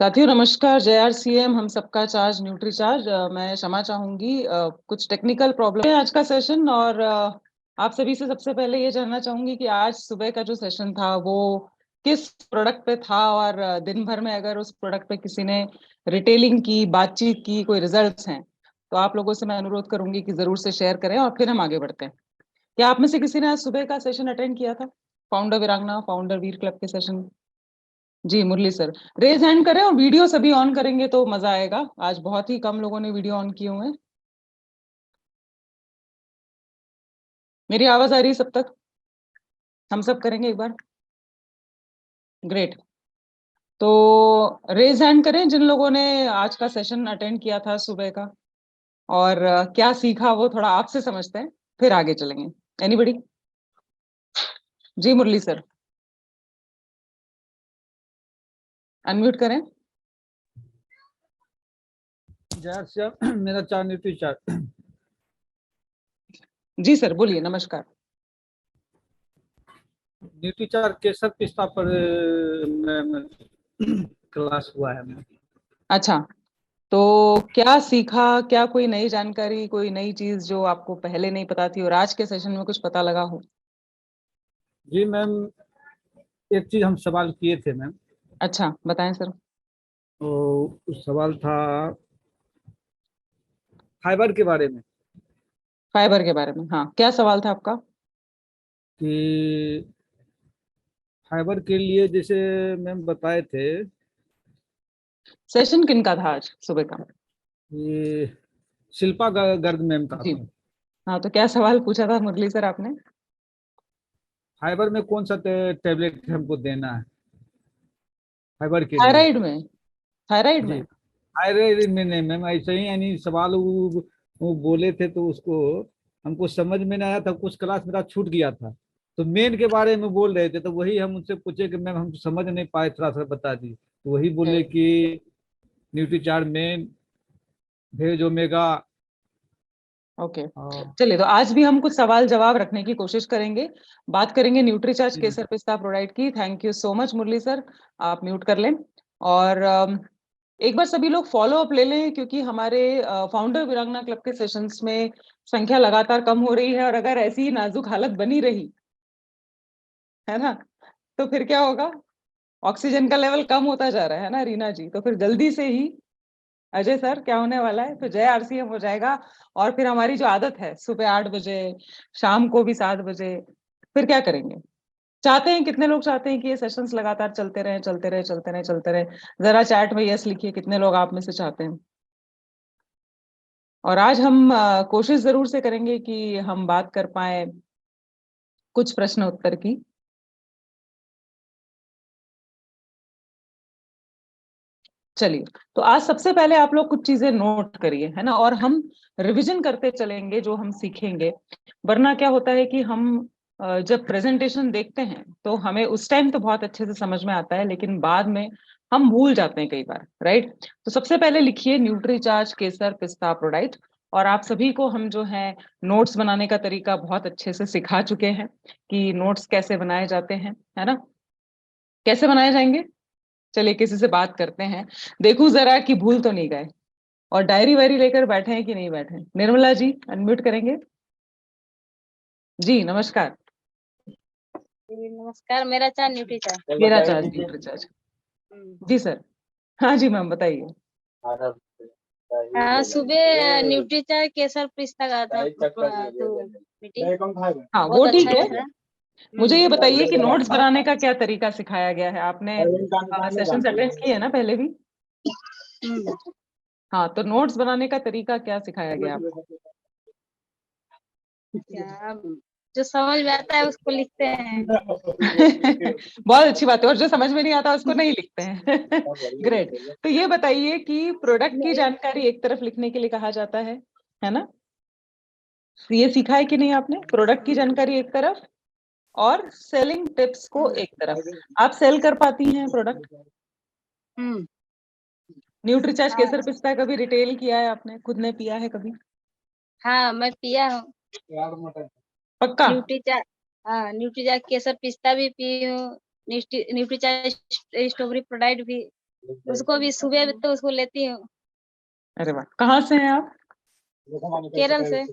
साथियों नमस्कार। JRCM हम सबका चार्ज न्यूट्री चार्ज। मैं क्षमा चाहूंगी, कुछ टेक्निकल प्रॉब्लम है आज का सेशन। और आप सभी से सबसे पहले ये जानना चाहूंगी कि आज सुबह का जो सेशन था वो किस प्रोडक्ट पे था, और दिन भर में अगर उस प्रोडक्ट पे किसी ने रिटेलिंग की, बातचीत की, कोई रिजल्ट्स हैं तो आप लोगों से मैं अनुरोध करूंगी कि जरूर से शेयर करें और फिर हम आगे बढ़ते हैं। क्या आप में से किसी ने आज सुबह का सेशन अटेंड किया था? फाउंडर वीरांगना, फाउंडर वीर क्लब के सेशन? जी मुरली सर, रेज हैंड करें और वीडियो सभी ऑन करेंगे तो मजा आएगा। आज बहुत ही कम लोगों ने वीडियो ऑन किए हुए हैं। मेरी आवाज आ रही है सब तक? हम सब करेंगे एक बार। ग्रेट। तो रेज हैंड करें जिन लोगों ने आज का सेशन अटेंड किया था सुबह का, और क्या सीखा वो थोड़ा आपसे समझते हैं, फिर आगे चलेंगे। एनीबडी? जी मुरली सर, अनम्यूट करें। मेरा 4 न्यूट्री चार्ट। जी सर बोलिए, नमस्कार। न्यूट्री चार्ट केसर पिस्ता पर क्लास हुआ है मैम। अच्छा, तो क्या सीखा? क्या कोई नई जानकारी, कोई नई चीज जो आपको पहले नहीं पता थी और आज के सेशन में कुछ पता लगा हो? जी मैम, एक चीज हम सवाल किए थे मैम। अच्छा बताएं सर। तो उस सवाल था फाइबर के बारे में फाइबर के बारे में, हाँ क्या सवाल था आपका? कि फाइबर के लिए जैसे मैम बताए थे सेशन किन का था आज सुबह का? कि शिल्पा गर्ग मैम का जी था। हाँ, तो क्या सवाल पूछा था मुरली सर आपने? फाइबर में कौन सा टेबलेट हमको देना है फाइबर के लिए। थायराइड में? थायराइड जी, में? थायराइड में नहीं मैम, ऐसे ही यानी सवाल वो बोले थे तो उसको हमको समझ में नहीं आया था, कुछ क्लास मेरा छूट गया था। तो मेन के बारे में बोल रहे थे तो वही हम उनसे पूछे कि मैम हम समझ नहीं पाए, थोड़ा सा बता दी। तो वही बोले कि न्यूट्रीचार्ट मेन, भेज ओमेगा। ओके। और चलिए, तो आज भी हम कुछ सवाल जवाब रखने की कोशिश करेंगे। बात करेंगे न्यूट्रीचार्ज जी केसर पिस्ता प्रोडाक्ट की। Thank you so much Murali sir, आप म्यूट कर लें। और एक बार सभी लोग फॉलो अप ले लें, क्योंकि हमारे फाउंडर वीरांगना क्लब के सेशंस में संख्या लगातार कम हो रही है, और अगर ऐसी ही नाजुक हालत बनी रही है ना, तो फिर क्या होगा? ऑक्सीजन का लेवल कम होता जा रहा है ना रीना जी, तो फिर जल्दी से ही अजय सर क्या होने वाला है, तो जय RCM हो जाएगा। और फिर हमारी जो आदत है सुबह 8 बजे, शाम को भी 7 बजे, फिर क्या करेंगे? चाहते हैं, कितने लोग चाहते हैं कि ये सेशंस लगातार चलते रहे, चलते रहे, चलते रहे, चलते रहे? जरा चैट में यस लिखिए, कितने लोग आप में से चाहते हैं। और आज हम कोशिश जरूर से करेंगे कि हम बात कर पाए कुछ प्रश्न उत्तर की। चलिए, तो आज सबसे पहले आप लोग कुछ चीजें नोट करिए, है ना, और हम रिवीजन करते चलेंगे जो हम सीखेंगे। वरना क्या होता है कि हम जब प्रेजेंटेशन देखते हैं तो हमें उस टाइम तो बहुत अच्छे से समझ में आता है, लेकिन बाद में हम भूल जाते हैं कई बार, राइट? तो सबसे पहले लिखिए न्यूट्रीचार्ज केसर पिस्ता प्रोडाक्ट। और आप सभी को हम जो है नोट्स बनाने का तरीका बहुत अच्छे से सिखा चुके हैं कि नोट्स कैसे बनाए जाते हैं, है ना? कैसे बनाए जाएंगे? चलिए किसी से बात करते हैं, देखूं जरा कि भूल तो नहीं गए। और डायरी वायरी लेकर बैठे हैं कि नहीं बैठे हैं? निर्मला जी अनम्यूट करेंगे। जी नमस्कार। नमस्कार, मेरा चार न्यूट्री चार। मेरा चार्ज न्यूट्री चार्ज। जी सर। हाँ जी मैम बताइए। हाँ, सुबह न्यूट्री चार केसर पिस्ता का था तो मीटिंग हाँ वो बहुत ठीक अच्छा है। था। मुझे ये बताइए कि नोट्स बनाने का क्या तरीका सिखाया गया है? आपने सेशन अटेंड किए हैं ना पहले भी? हम्म। हाँ, तो नोट्स बनाने का तरीका क्या सिखाया गया आपको? क्या जो समझ में आता है उसको लिखते हैं। बहुत अच्छी बात है, और जो समझ में नहीं आता उसको नहीं लिखते हैं। ग्रेट। तो ये बताइए कि प्रोडक्ट की जानकारी एक तरफ लिखने के लिए कहा जाता है ना? ये सीखा है कि नहीं आपने? प्रोडक्ट की जानकारी एक तरफ और सेलिंग टिप्स को एक तरफ। आप सेल कर पाती हैं प्रोडक्ट? हम्म। न्यूट्रीचार्ज हाँ, केसर पिस्ता कभी रिटेल किया है आपने? खुद ने पिया है कभी? हाँ मैं पिया हूँ पक्का? न्यूट्री चार। हाँ, न्यूट्री चार केसर पिस्ता भी पी हूँ, न्यूट्री चार स्ट्रॉबेरी प्रोडाक्ट भी। उसको भी सुबह तो उसको लेती हूँ। अरे वाह, कहाँ से हैं आप? केरल से।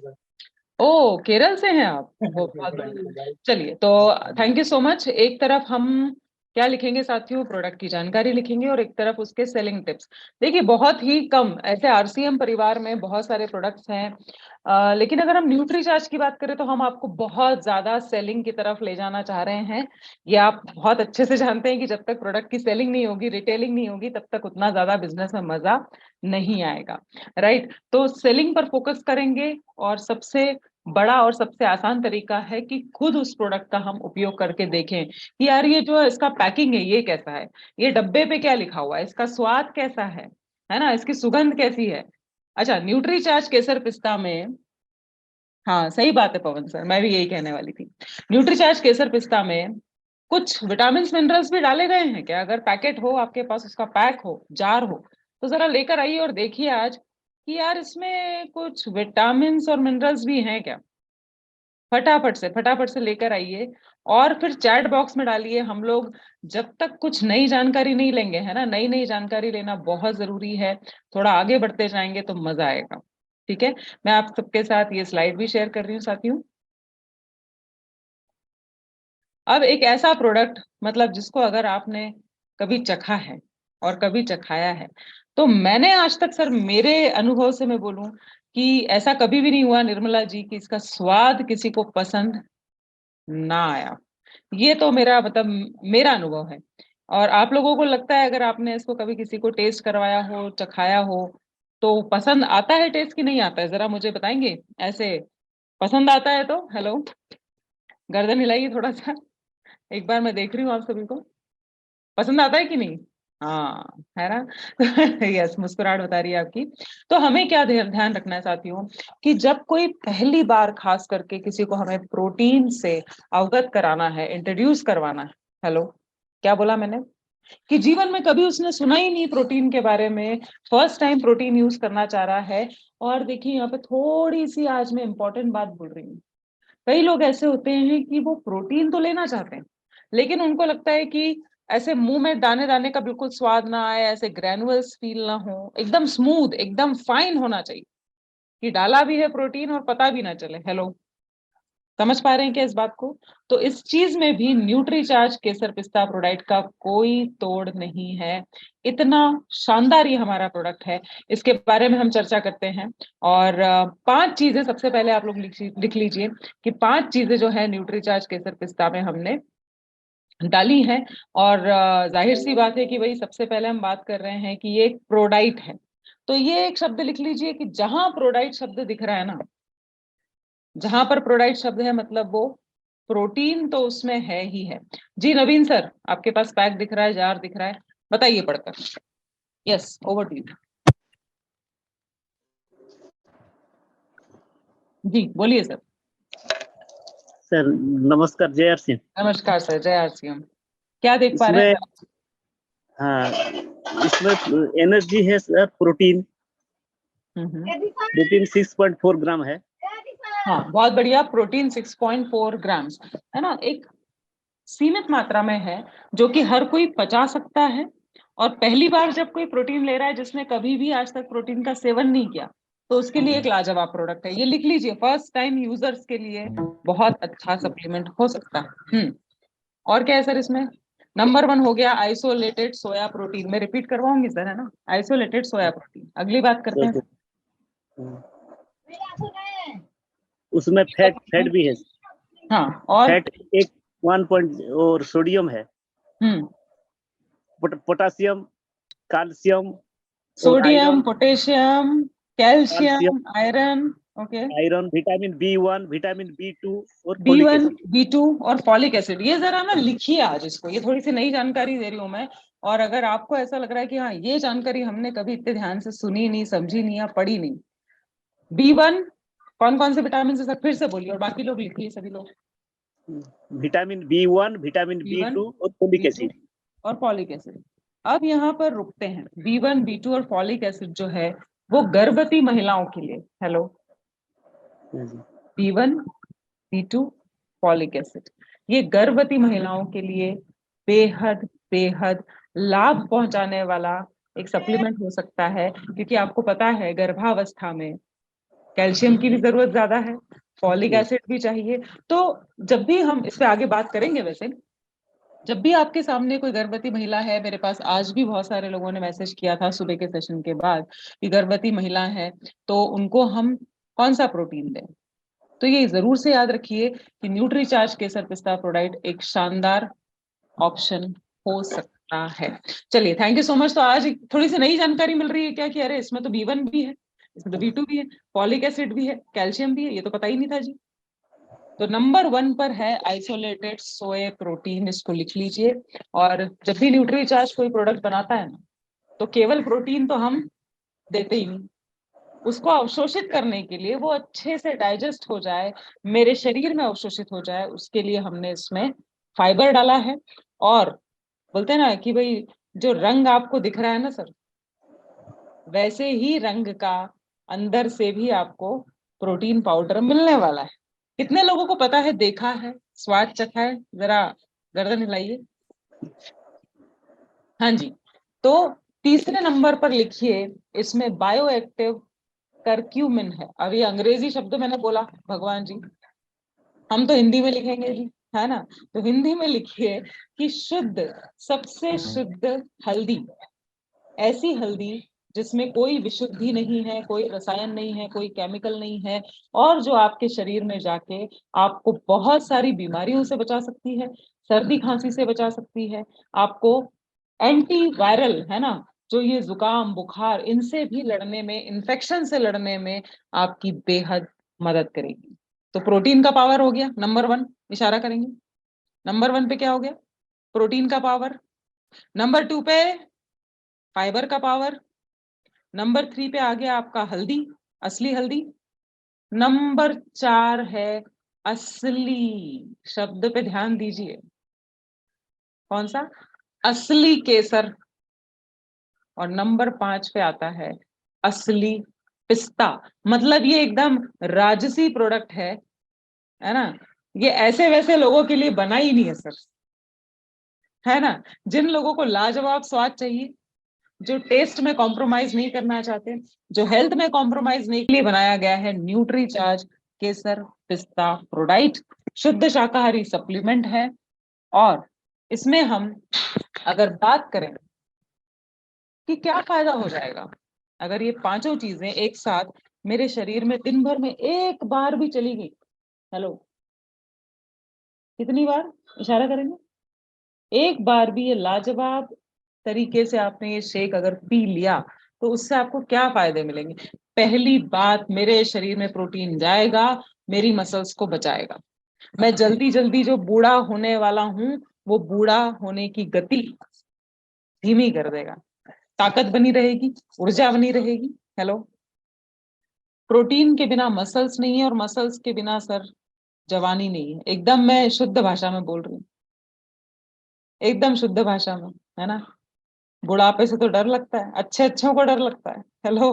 ओ, केरल से हैं आप? बहुत बढ़िया। चलिए, तो थैंक यू सो मच। एक तरफ हम क्या लिखेंगे साथियों? प्रोडक्ट की जानकारी लिखेंगे, और एक तरफ उसके सेलिंग टिप्स। देखिए, बहुत ही कम ऐसे आरसीएम परिवार में बहुत सारे प्रोडक्ट्स हैं, लेकिन अगर हम न्यूट्रीचार्ज की बात करें तो हम आपको बहुत ज्यादा सेलिंग की तरफ ले जाना चाह रहे हैं। ये आप बहुत अच्छे से जानते हैं कि जब तक प्रोडक्ट की सेलिंग नहीं होगी, रिटेलिंग नहीं होगी, तब तक उतना ज्यादा बिजनेस में मजा नहीं आएगा, राइट? तो सेलिंग पर फोकस करेंगे, और सबसे बड़ा और सबसे आसान तरीका है कि खुद उस प्रोडक्ट का हम उपयोग करके देखें कि यार ये जो इसका पैकिंग है ये कैसा है, ये डब्बे पे क्या लिखा हुआ है, इसका स्वाद कैसा है ना, इसकी सुगंध कैसी है। अच्छा, न्यूट्रीचार्ज केसर पिस्ता में, हाँ सही बात है पवन सर, मैं भी यही कहने वाली थी। न्यूट्रीचार्ज केसर पिस्ता में कुछ विटामिन मिनरल्स भी डाले गए हैं क्या? अगर पैकेट हो आपके पास, उसका पैक हो, जार हो, तो जरा लेकर आइए और देखिए आज कि यार इसमें कुछ विटामिन और मिनरल्स भी हैं क्या। फटाफट से लेकर आइए, और फिर चैट बॉक्स में डालिए। हम लोग जब तक कुछ नई जानकारी नहीं लेंगे, है ना, नई नई जानकारी लेना बहुत जरूरी है। थोड़ा आगे बढ़ते जाएंगे तो मजा आएगा। ठीक है, मैं आप सबके साथ ये स्लाइड भी शेयर कर रही हूँ साथियों। अब एक ऐसा प्रोडक्ट, मतलब जिसको अगर आपने कभी चखा है और कभी चखाया है, तो मैंने आज तक सर, मेरे अनुभव से मैं बोलूं कि ऐसा कभी भी नहीं हुआ निर्मला जी कि इसका स्वाद किसी को पसंद ना आया। ये तो मेरा मतलब मेरा अनुभव है। और आप लोगों को लगता है, अगर आपने इसको कभी किसी को टेस्ट करवाया हो, चखाया हो, तो पसंद आता है टेस्ट की नहीं आता है? जरा मुझे बताएंगे ऐसे। पसंद आता है तो हेलो, गर्दन हिलाइए थोड़ा सा। एक बार मैं देख रही हूँ आप सभी को। पसंद आता है कि नहीं? हाँ, है ना? यस, मुस्कुराहट बता रही है आपकी। तो हमें क्या ध्यान ध्यान रखना है साथियों, कि जब कोई पहली बार खास करके किसी को हमें प्रोटीन से अवगत कराना है, इंट्रोड्यूस करवाना है, हेलो, क्या बोला मैंने? कि जीवन में कभी उसने सुना ही नहीं प्रोटीन के बारे में, फर्स्ट टाइम प्रोटीन यूज करना चाह रहा है। और देखिए, यहाँ पे थोड़ी सी आज मैं इंपॉर्टेंट बात बोल रही हूँ। कई लोग ऐसे होते हैं कि वो प्रोटीन तो लेना चाहते हैं, लेकिन उनको लगता है कि ऐसे मुंह में दाने दाने का बिल्कुल स्वाद ना आए, ऐसे ग्रैनुअल्स फील ना हो, एकदम स्मूथ, एकदम फाइन होना चाहिए, कि डाला भी है प्रोटीन और पता भी ना चले। हेलो, समझ पा रहे हैं क्या इस बात को? तो इस चीज में भी न्यूट्रीचार्ज केसर पिस्ता प्रोडक्ट का कोई तोड़ नहीं है। इतना शानदार ये हमारा प्रोडक्ट है, इसके बारे में हम चर्चा करते हैं। और 5 चीजें सबसे पहले आप लोग लिख लीजिए कि 5 चीजें जो है न्यूट्रीचार्ज केसर पिस्ता में हमने डाली है। और जाहिर सी बात है कि भाई सबसे पहले हम बात कर रहे हैं कि ये एक प्रोडाइट है। तो ये एक शब्द लिख लीजिए कि जहां प्रोडाइट शब्द दिख रहा है ना, जहां पर प्रोडाइट शब्द है, मतलब वो प्रोटीन तो उसमें है ही है। जी नवीन सर, आपके पास पैक दिख रहा है, जार दिख रहा है, बताइए पढ़कर। Yes, over to you. जी बोलिए सर। सर नमस्कार, जय आर सिंह। नमस्कार सर, जय आरसीएम। क्या देख पा रहे इसमें, हैं सर? हाँ, इसमें एनर्जी है सर, प्रोटीन। प्रोटीन 6.4 ग्राम है। हाँ, बहुत बढ़िया। प्रोटीन 6.4 ग्राम्स है ना, एक सीमित मात्रा में है, जो कि हर कोई पचा सकता है। और पहली बार जब कोई प्रोटीन ले रहा है जिसने कभी भी आज तक प्रोटीन का सेवन नहीं किया, तो उसके लिए एक लाजवाब प्रोडक्ट है। ये लिख लीजिए, फर्स्ट टाइम यूजर्स के लिए बहुत अच्छा सप्लीमेंट हो सकता है। और क्या है सर इसमें? नंबर 1 हो गया आइसोलेटेड सोया प्रोटीन। मैं रिपीट करवाऊंगी सर, है ना, आइसोलेटेड सोया प्रोटीन। अगली बात करते हैं। उसमें फैट भी है। हाँ, और फैट एक 1 पॉइंट, और सोडियम है, पोटासियम, कैल्शियम और sodium, iron. Potassium, calcium, calcium, iron, okay, iron, vitamin B1, vitamin B2 और फोलिक B1, एसिड। B2 और फॉलिक एसिड। ये जरा ना लिखिए आज इसको, ये थोड़ी सी नई जानकारी दे रही हूँ मैं। और अगर आपको ऐसा लग रहा है कि हाँ, ये जानकारी हमने कभी इतने ध्यान से सुनी नहीं, समझी नहीं या पढ़ी नहीं। B1 कौन कौन से विटामिन से सर, फिर से बोलिए, और बाकी लोग लिखिए, सभी लोग। Vitamin B1, vitamin B1, B2 और फोलिक B2 एसिड। और फॉलिक एसिड। अब यहाँ पर रुकते हैं। B1, B2 और फॉलिक एसिड जो है वो गर्भवती महिलाओं के लिए, hello, B1, B2, folic acid, ये गर्भवती महिलाओं के लिए बेहद बेहद लाभ पहुंचाने वाला एक सप्लीमेंट हो सकता है, क्योंकि आपको पता है गर्भावस्था में कैल्शियम की भी जरूरत ज्यादा है, फॉलिक एसिड भी चाहिए। तो जब भी हम इस पे आगे बात करेंगे, वैसे जब भी आपके सामने कोई गर्भवती महिला है, मेरे पास आज भी बहुत सारे लोगों ने मैसेज किया था सुबह के सेशन के बाद कि गर्भवती महिला है तो उनको हम कौन सा प्रोटीन दें, तो ये जरूर से याद रखिए कि न्यूट्रीचार्ज केसर पिस्ता प्रोडाइट एक शानदार ऑप्शन हो सकता है। चलिए, थैंक यू सो मच। तो आज थोड़ी सी नई जानकारी मिल रही है क्या कि अरे इसमें तो B1 भी है, इसमें तो B2 भी है, फॉलिक एसिड भी है, कैल्शियम भी है, ये तो पता ही नहीं था जी। तो नंबर 1 पर है आइसोलेटेड सोए प्रोटीन, इसको लिख लीजिए। और जब भी न्यूट्रीचार्ज कोई प्रोडक्ट बनाता है ना, तो केवल प्रोटीन तो हम देते ही नहीं, उसको अवशोषित करने के लिए, वो अच्छे से डाइजेस्ट हो जाए, मेरे शरीर में अवशोषित हो जाए, उसके लिए हमने इसमें फाइबर डाला है। और बोलते हैं ना कि भाई जो रंग आपको दिख रहा है ना सर, वैसे ही रंग का अंदर से भी आपको प्रोटीन पाउडर मिलने वाला है। कितने लोगों को पता है, देखा है, स्वाद चखा है? जरा गर्दन हिलाइए। हाँ जी। तो तीसरे नंबर पर लिखिए, इसमें बायो एक्टिव करक्यूमिन है। अब ये अंग्रेजी शब्द मैंने बोला, भगवान जी, हम तो हिंदी में लिखेंगे जी, है ना? तो हिंदी में लिखिए कि शुद्ध, सबसे शुद्ध हल्दी, ऐसी हल्दी जिसमें कोई विशुद्धि नहीं है, कोई रसायन नहीं है, कोई केमिकल नहीं है, और जो आपके शरीर में जाके आपको बहुत सारी बीमारियों से बचा सकती है, सर्दी खांसी से बचा सकती है, आपको एंटीवायरल, है ना, जो ये जुकाम बुखार, इनसे भी लड़ने में, इन्फेक्शन से लड़ने में आपकी बेहद मदद करेगी। तो प्रोटीन का पावर हो गया नंबर 1, इशारा करेंगे नंबर 1 पे क्या हो गया, प्रोटीन का पावर। नंबर 2 पे फाइबर का पावर। नंबर 3 पे आ गया आपका हल्दी, असली हल्दी। नंबर 4 है असली, शब्द पे ध्यान दीजिए, कौन सा? असली केसर। और नंबर 5 पे आता है असली पिस्ता। मतलब ये एकदम राजसी प्रोडक्ट है ना? ये ऐसे वैसे लोगों के लिए बना ही नहीं है सर, है ना? जिन लोगों को लाजवाब स्वाद चाहिए, जो टेस्ट में कॉम्प्रोमाइज नहीं करना चाहते, जो हेल्थ में कॉम्प्रोमाइज नहीं, के लिए बनाया गया है न्यूट्रीचार्ज केसर पिस्ता प्रोडाइट। शुद्ध शाकाहारी सप्लीमेंट है। और इसमें हम अगर बात करें कि क्या फायदा हो जाएगा अगर ये पांचों चीजें एक साथ मेरे शरीर में दिन भर में एक बार भी चली गई। हेलो, कितनी बार? इशारा करेंगे। एक बार भी ये लाजवाब तरीके से आपने ये शेक अगर पी लिया, तो उससे आपको क्या फायदे मिलेंगे? पहली बात, मेरे शरीर में प्रोटीन जाएगा, मेरी मसल्स को बचाएगा। मैं जल्दी जल्दी जो बूढ़ा होने वाला हूं, वो बूढ़ा होने की गति धीमी कर देगा, ताकत बनी रहेगी, ऊर्जा बनी रहेगी। हेलो, प्रोटीन के बिना मसल्स नहीं है, और मसल्स के बिना सर जवानी नहीं है। एकदम मैं शुद्ध भाषा में बोल रही हूँ, एकदम शुद्ध भाषा में, है ना? बुढ़ापे से तो डर लगता है, अच्छे अच्छों को डर लगता है। हेलो,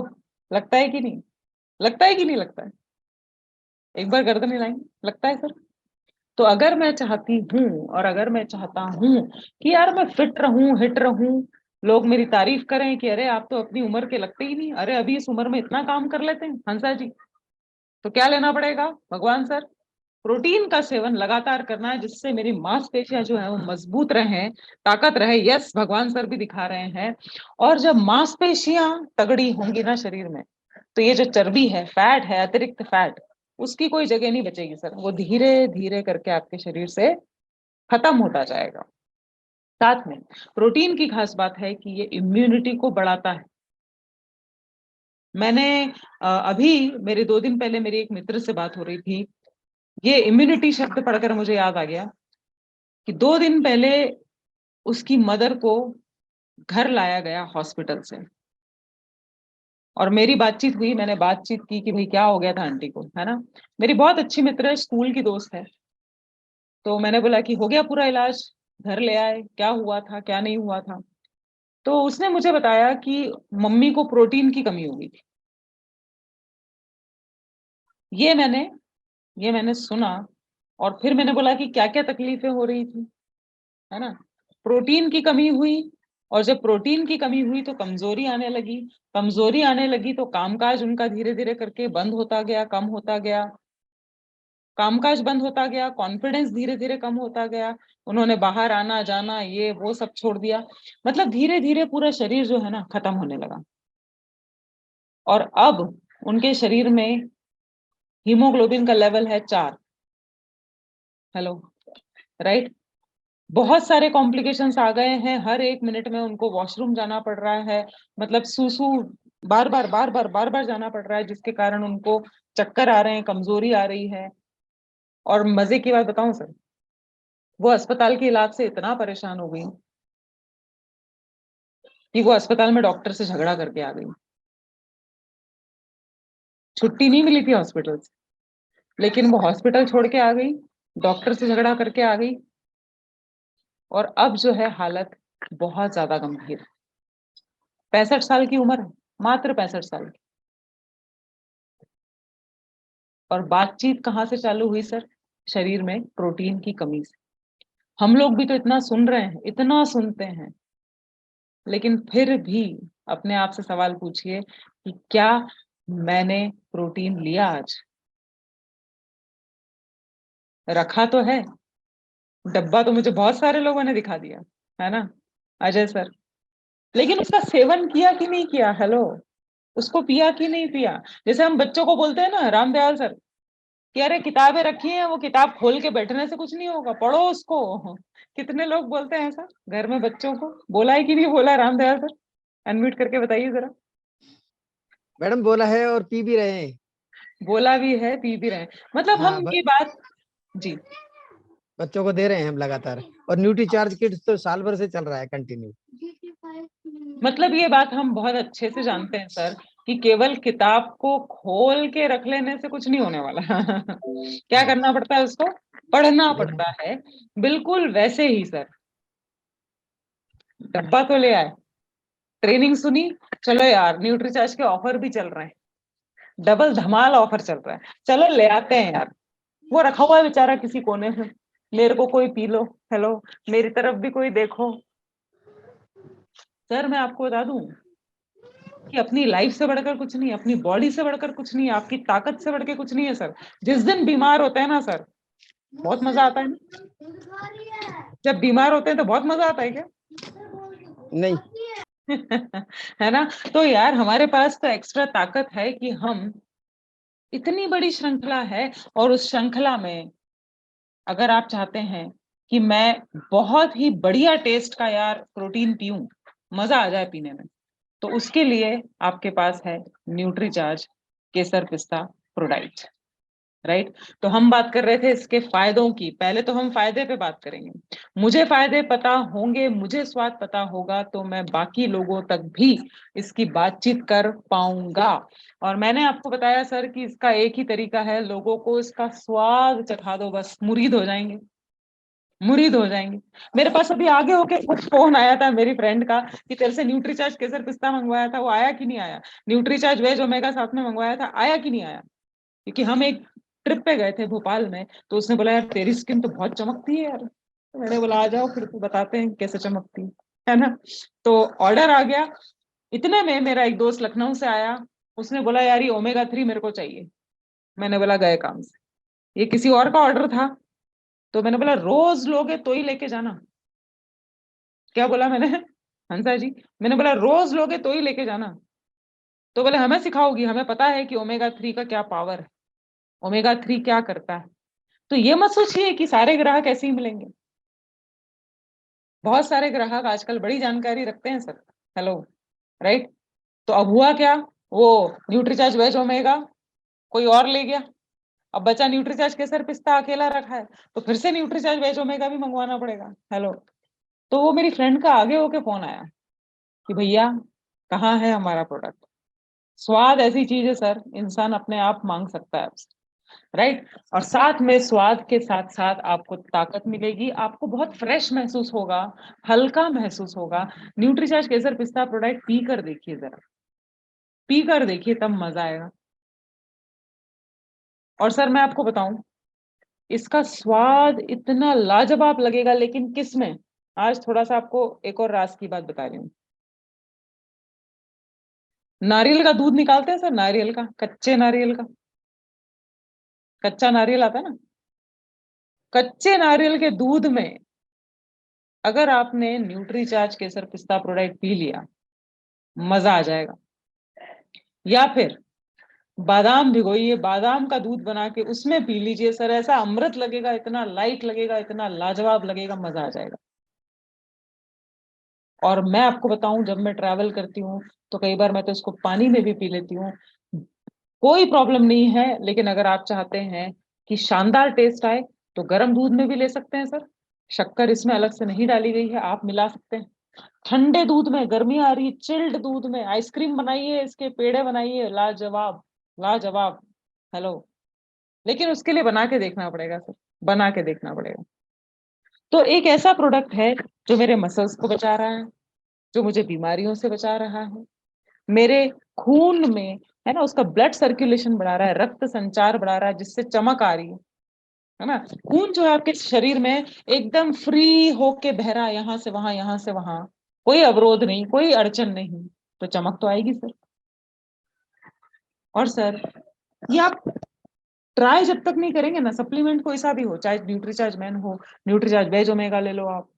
लगता है कि नहीं? लगता है कि नहीं लगता है? एक बार गर्दन हिलाएंगे, लगता है सर? तो अगर मैं चाहती हूँ, और अगर मैं चाहता हूँ कि यार मैं फिट रहूं, हिट रहूं, लोग मेरी तारीफ करें कि अरे आप तो अपनी उम्र के लगते ही नहीं, अरे अभी इस उम्र में इतना काम कर लेते हैं हंसा जी, तो क्या लेना पड़ेगा भगवान सर? प्रोटीन का सेवन लगातार करना है, जिससे मेरी मांसपेशियां जो है वो मजबूत रहें, ताकत रहे। यस, भगवान सर भी दिखा रहे हैं। और जब मांसपेशियां तगड़ी होंगी ना शरीर में, तो ये जो चर्बी है, फैट है, अतिरिक्त फैट, उसकी कोई जगह नहीं बचेगी सर, वो धीरे धीरे करके आपके शरीर से खत्म होता जाएगा। साथ में प्रोटीन की खास बात है कि ये इम्यूनिटी को बढ़ाता है। मैंने अभी मेरे 2 दिन पहले मेरी एक मित्र से बात हो रही थी, ये इम्यूनिटी शब्द पढ़कर मुझे याद आ गया कि 2 दिन पहले उसकी मदर को घर लाया गया हॉस्पिटल से, और मेरी बातचीत हुई, मैंने बातचीत की कि भाई क्या हो गया था आंटी को, है ना? मेरी बहुत अच्छी मित्र है, स्कूल की दोस्त है। तो मैंने बोला कि हो गया पूरा इलाज, घर ले आए, क्या हुआ था क्या नहीं हुआ था? तो उसने मुझे बताया कि मम्मी को प्रोटीन की कमी हो गई थी। ये मैंने ये मैंने सुना, और फिर मैंने बोला कि क्या क्या तकलीफें हो रही थी, है ना? प्रोटीन की कमी हुई, और जब प्रोटीन की कमी हुई तो कमजोरी आने लगी, कमजोरी आने लगी तो कामकाज उनका धीरे धीरे करके बंद होता गया, कम होता गया, कामकाज बंद होता गया, कॉन्फिडेंस धीरे धीरे कम होता गया, उन्होंने बाहर आना जाना ये वो सब छोड़ दिया। मतलब धीरे धीरे पूरा शरीर जो है ना खत्म होने लगा। और अब उनके शरीर में हीमोग्लोबिन का लेवल है 4। Hello, right. बहुत सारे कॉम्प्लिकेशंस आ गए हैं, हर 1 मिनट में उनको वॉशरूम जाना पड़ रहा है, मतलब सूसू बार बार जाना पड़ रहा है, जिसके कारण उनको चक्कर आ रहे हैं, कमजोरी आ रही है। और मजे की बात बताऊं सर, वो अस्पताल के इलाज से इतना परेशान हो गई कि वो अस्पताल में डॉक्टर से झगड़ा करके आ गई। छुट्टी नहीं मिली थी हॉस्पिटल से, लेकिन वो हॉस्पिटल छोड़ के आ गई, डॉक्टर से झगड़ा करके आ गई। और अब जो है हालत बहुत ज्यादा गंभीर है। 65 साल की उम्र है, मात्र 65 साल की। और बातचीत कहाँ से चालू हुई सर? शरीर में प्रोटीन की कमी से। हम लोग भी तो इतना सुन रहे हैं, इतना सुनते हैं, लेकिन फिर भी अपने आप से सवाल पूछिए कि क्या मैंने प्रोटीन लिया आज? रखा तो है, डब्बा तो मुझे बहुत सारे लोगों ने दिखा दिया है ना, अजय सर, लेकिन उसका सेवन किया कि नहीं किया? हेलो, उसको पिया कि नहीं पिया? जैसे हम बच्चों को बोलते हैं ना, रामदयाल सर, कि अरे किताबें रखी हैं, वो किताब खोल के बैठने से कुछ नहीं होगा, पढ़ो उसको। कितने लोग बोलते हैं ऐसा घर में बच्चों को? बोला है कि नहीं बोला रामदयाल सर? अनम्यूट करके बताइए जरा। मैडम बोला है और पी भी रहे हैं। बोला भी है, पी भी रहे हैं। मतलब हाँ, हम ये बात, जी, बच्चों को दे रहे हैं हम लगातार। और न्यूट्री चार्ज किट्स तो साल भर से चल रहा है कंटिन्यू। मतलब ये बात हम बहुत अच्छे से जानते हैं सर कि केवल किताब को खोल के रख लेने से कुछ नहीं होने वाला। क्या करना पड़ता है? उसको पढ़ना पड़ता है। बिल्कुल वैसे ही सर, डब्बा तो ले आए, ट्रेनिंग सुनी, चलो यार न्यूट्रीचार्ज के ऑफर भी चल रहे हैं, डबल धमाल ऑफर चल रहा है, चलो ले आते हैं यार। वो रखा हुआ है बेचारा किसी कोने में, मेरे को कोई पी लो, हेलो, मेरी तरफ भी कोई देखो। सर मैं आपको बता दूं कि अपनी लाइफ से बढ़कर कुछ नहीं, अपनी बॉडी से बढ़कर कुछ नहीं, आपकी ताकत से बढ़कर कुछ नहीं है सर। जिस दिन बीमार होते हैं ना सर, बहुत मजा आता है ना? जब बीमार होते हैं तो बहुत मजा आता है क्या? नहीं। है ना? तो यार हमारे पास तो एक्स्ट्रा ताकत है कि हम, इतनी बड़ी श्रृंखला है, और उस श्रृंखला में अगर आप चाहते हैं कि मैं बहुत ही बढ़िया टेस्ट का यार प्रोटीन पीऊं, मजा आ जाए पीने में, तो उसके लिए आपके पास है न्यूट्रीचार्ज केसर पिस्ता प्रोडाइट, राइट। तो हम बात कर रहे थे इसके फायदों की, पहले तो हम फायदे पे बात करेंगे। मुझे फायदे पता होंगे, मुझे स्वाद पता होगा, तो मैं बाकी लोगों तक भी इसकी बातचीत कर पाऊंगा। और मैंने आपको बताया सर कि इसका एक ही तरीका है, लोगों को इसका स्वाद चखा दो, बस मुरीद हो जाएंगे, मुरीद हो जाएंगे। मेरे पास अभी आगे होके फोन आया था मेरी फ्रेंड का कि तेरे से न्यूट्रीचार्ज केसर पिस्ता मंगवाया था, वो आया कि नहीं आया? न्यूट्रीचार्ज वेज ओमेगा साथ में मंगवाया था, आया कि नहीं आया? क्योंकि हम एक ट्रिप पे गए थे भोपाल में, तो उसने बोला यार तेरी स्किन तो बहुत चमकती है यार। तो मैंने बोला आ जाओ फिर तो बताते हैं कैसे चमकती है ना। तो ऑर्डर आ गया, इतने में मेरा एक दोस्त लखनऊ से आया, उसने बोला यार ये ओमेगा 3 मेरे को चाहिए। मैंने बोला गए काम से, ये किसी और का ऑर्डर था। तो मैंने बोला रोज लोगे तो ही लेके जाना। क्या बोला मैंने? हंसा जी, मैंने बोला रोज लोगे तो ही लेके जाना। तो बोले हमें सिखाओगी, हमें पता है कि ओमेगा 3 का क्या पावर है, ओमेगा 3 क्या करता है। तो ये मत सोचिए कि सारे ग्राहक ऐसे ही मिलेंगे, बहुत सारे ग्राहक आजकल बड़ी जानकारी रखते हैं सर, हेलो, राइट। तो अब हुआ क्या, वो न्यूट्रीचार्ज वेज ओमेगा कोई और ले गया, अब बचा न्यूट्रीचार्ज केसर पिस्ता अकेला रखा है, तो फिर से न्यूट्रीचार्ज वेज ओमेगा भी मंगवाना पड़ेगा, हेलो। तो वो मेरी फ्रेंड का आगे होके फोन आया कि भैया कहाँ है हमारा प्रोडक्ट? स्वाद ऐसी चीज है सर, इंसान अपने आप मांग सकता है आपसे, राइट। और साथ में स्वाद के साथ साथ आपको ताकत मिलेगी, आपको बहुत फ्रेश महसूस होगा, हल्का महसूस होगा। न्यूट्रीचार्ज केसर पिस्ता प्रोडक्ट पी कर देखिए जरा, पी कर देखिए तब मजा आएगा। और सर मैं आपको बताऊं, इसका स्वाद इतना लाजवाब लगेगा, लेकिन किस में? आज थोड़ा सा आपको एक और राज की बात बता रही हूँ। नारियल का दूध निकालते हैं सर, नारियल का, कच्चे नारियल का, कच्चा नारियल आता है ना, कच्चे नारियल के दूध में अगर आपने न्यूट्रीचार्ज केसर पिस्ता प्रोडक्ट पी लिया, मजा आ जाएगा। या फिर बादाम भिगोइए, बादाम का दूध बना के उसमें पी लीजिए सर, ऐसा अमृत लगेगा, इतना लाइट लगेगा, इतना लाजवाब लगेगा, मजा आ जाएगा। और मैं आपको बताऊं, जब मैं ट्रैवल करती हूँ तो कई बार मैं तो इसको पानी में भी पी लेती हूँ, कोई प्रॉब्लम नहीं है। लेकिन अगर आप चाहते हैं कि शानदार टेस्ट आए तो गर्म दूध में भी ले सकते हैं सर, शक्कर इसमें अलग से नहीं डाली गई है, आप मिला सकते हैं। ठंडे दूध में, गर्मी आ रही, चिल्ड दूध में आइसक्रीम बनाइए, इसके पेड़े बनाइए, लाजवाब, लाजवाब। हेलो, लेकिन उसके लिए बना के देखना पड़ेगा सर, बना के देखना पड़ेगा। तो एक ऐसा प्रोडक्ट है जो मेरे मसल्स को बचा रहा है, जो मुझे बीमारियों से बचा रहा है, मेरे खून में है ना उसका ब्लड सर्कुलेशन बढ़ा रहा है, रक्त संचार बढ़ा रहा है, जिससे चमक आ रही है ना। खून जो है आपके शरीर में एकदम फ्री होके बह रहा है, यहाँ से वहां, यहाँ से वहां, कोई अवरोध नहीं, कोई अड़चन नहीं, तो चमक तो आएगी सर। और सर ये आप ट्राई जब तक नहीं करेंगे ना, सप्लीमेंट कोई सा भी हो, चाहे न्यूट्रीचार्ज मैन हो, न्यूट्रीचार्ज वेज ओमेगा ले लो आप,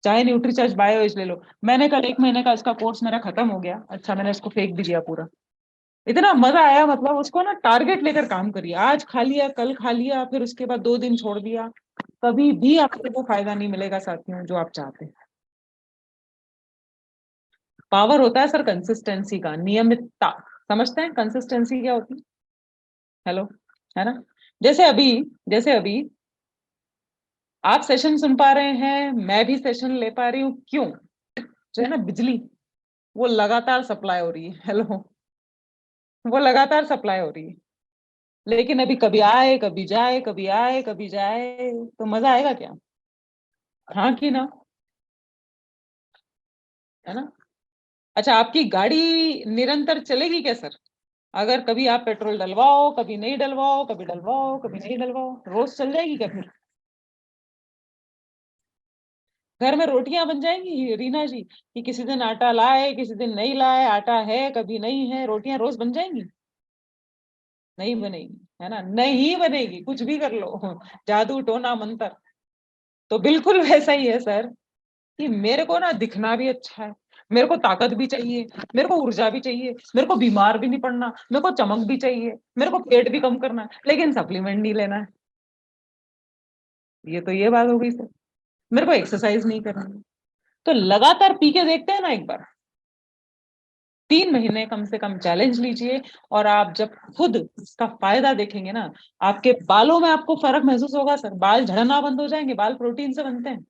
चाहे न्यूट्रीचार्ज बायोएज ले लो। मैंने कल 1 महीने का इसका कोर्स मेरा खत्म हो गया, अच्छा मैंने इसको फेंक भी दिया पूरा, इतना मजा आया। मतलब उसको ना टारगेट लेकर काम करिए, आज खा लिया, कल खा लिया, फिर उसके बाद 2 दिन छोड़ दिया, कभी भी आपको वो फायदा नहीं मिलेगा साथियों जो आप चाहते हैं। पावर होता है सर कंसिस्टेंसी का, नियमितता। समझते हैं कंसिस्टेंसी क्या होती है? हेलो, है ना। जैसे अभी आप सेशन सुन पा रहे हैं, मैं भी सेशन ले पा रही हूँ, क्यों? जो है ना बिजली, वो लगातार सप्लाई हो रही है। हेलो, वो लगातार सप्लाई हो रही है। लेकिन अभी कभी आए कभी जाए, कभी आए कभी जाए, तो मजा आएगा क्या? हाँ कि ना, है ना। अच्छा, आपकी गाड़ी निरंतर चलेगी क्या सर? अगर कभी आप पेट्रोल डलवाओ, कभी नहीं डलवाओ, कभी डलवाओ, कभी नहीं डलवाओ, रोज चल जाएगी क्या फिर? घर में रोटियां बन जाएंगी रीना जी, कि किसी दिन आटा लाए, किसी दिन नहीं लाए, आटा है कभी नहीं है, रोटियां रोज बन जाएंगी? नहीं बनेगी, है ना, नहीं बनेगी, कुछ भी कर लो, जादू टोना मंत्र। तो बिल्कुल वैसा ही है सर, कि मेरे को ना दिखना भी अच्छा है, मेरे को ताकत भी चाहिए, मेरे को ऊर्जा भी चाहिए, मेरे को बीमार भी नहीं पड़ना, मेरे को चमक भी चाहिए, मेरे को पेट भी कम करना है, लेकिन सप्लीमेंट नहीं लेना है। ये बात हो गई सर। मेरे को एक्सरसाइज नहीं करनी है। तो लगातार पी के देखते हैं ना एक बार, 3 महीने कम से कम चैलेंज लीजिए, और आप जब खुद इसका फायदा देखेंगे ना, आपके बालों में आपको फर्क महसूस होगा सर, बाल झड़ना बंद हो जाएंगे, बाल प्रोटीन से बनते हैं।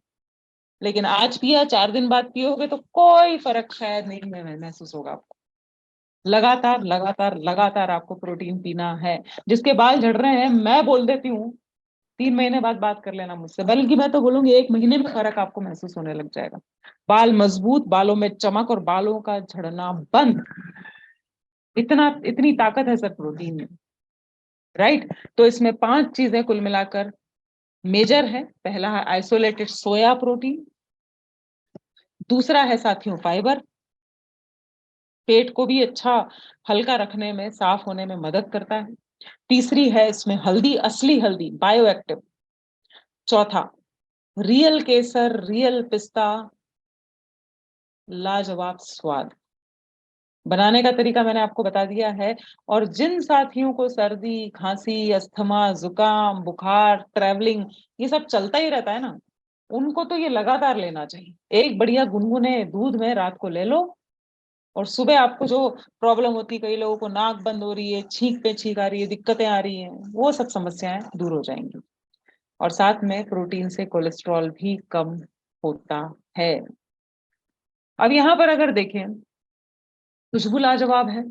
लेकिन आज पिया, 4 दिन बाद पियोगे तो कोई फर्क शायद नहीं महसूस होगा आपको। लगातार लगातार लगातार आपको प्रोटीन पीना है। जिसके बाल झड़ रहे हैं, मैं बोल देती हूँ 3 महीने बाद बात कर लेना मुझसे, बल्कि मैं तो बोलूंगी 1 महीने में फर्क आपको महसूस होने लग जाएगा। बाल मजबूत, बालों में चमक और बालों का झड़ना बंद। इतनी ताकत है सर प्रोटीन में, राइट। तो इसमें 5 चीजें कुल मिलाकर मेजर है। पहला है आइसोलेटेड सोया प्रोटीन, दूसरा है साथियों फाइबर, पेट को भी अच्छा हल्का रखने में, साफ होने में मदद करता है। तीसरी है इसमें हल्दी, असली हल्दी, बायो एक्टिव। चौथा, रियल केसर, रियल पिस्ता, लाजवाब स्वाद। बनाने का तरीका मैंने आपको बता दिया है। और जिन साथियों को सर्दी, खांसी, अस्थमा, जुकाम, बुखार, ट्रैवलिंग, ये सब चलता ही रहता है ना, उनको तो ये लगातार लेना चाहिए। एक बढ़िया गुनगुने दूध में रात को ले लो, और सुबह आपको जो प्रॉब्लम होती है, कई लोगों को नाक बंद हो रही है, छींक पे छींक आ रही है, दिक्कतें आ रही हैं, वो सब समस्याएं दूर हो जाएंगी। और साथ में प्रोटीन से कोलेस्ट्रॉल भी कम होता है। अब यहाँ पर अगर देखें, खुशबू लाजवाब है,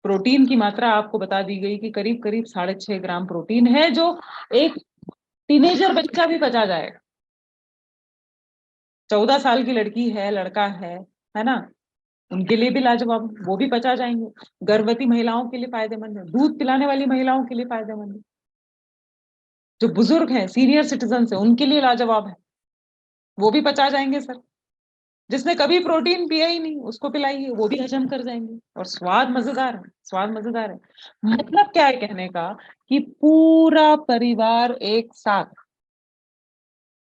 प्रोटीन की मात्रा आपको बता दी गई कि करीब करीब 6.5 ग्राम प्रोटीन है, जो एक टीनेजर बच्चा भी पचा जाएगा। 14 साल की लड़की है, लड़का है ना, उनके लिए भी लाजवाब, वो भी पचा जाएंगे। गर्भवती महिलाओं के लिए फायदेमंद है, दूध पिलाने वाली महिलाओं के लिए फायदेमंद है, जो बुजुर्ग हैं, सीनियर सिटीजन है, उनके लिए लाजवाब है। वो भी पचा जाएंगे सर। जिसने कभी प्रोटीन पिया ही नहीं उसको पिलाइए, वो भी हजम कर जाएंगे, और स्वाद मजेदार है, स्वाद मजेदार है। मतलब क्या है कहने का, कि पूरा परिवार एक साथ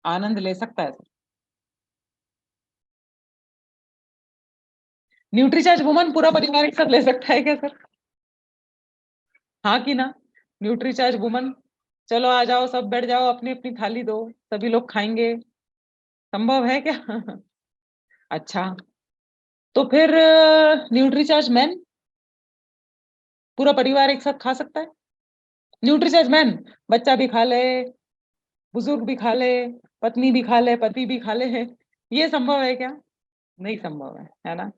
आनंद ले सकता है। न्यूट्रीचार्ज वुमन पूरा परिवार एक साथ ले सकता है क्या सर? हाँ कि ना? न्यूट्रीचार्ज वुमन, चलो आ जाओ, सब बैठ जाओ, अपनी अपनी थाली दो, सभी लोग खाएंगे, संभव है क्या? अच्छा, तो फिर न्यूट्रीचार्ज मैन पूरा परिवार एक साथ खा सकता है? न्यूट्रीचार्ज मैन बच्चा भी खा ले, बुजुर्ग भी खा ले, पत्नी भी खा ले, पति भी खा ले, है ये संभव है क्या? नहीं संभव है ना?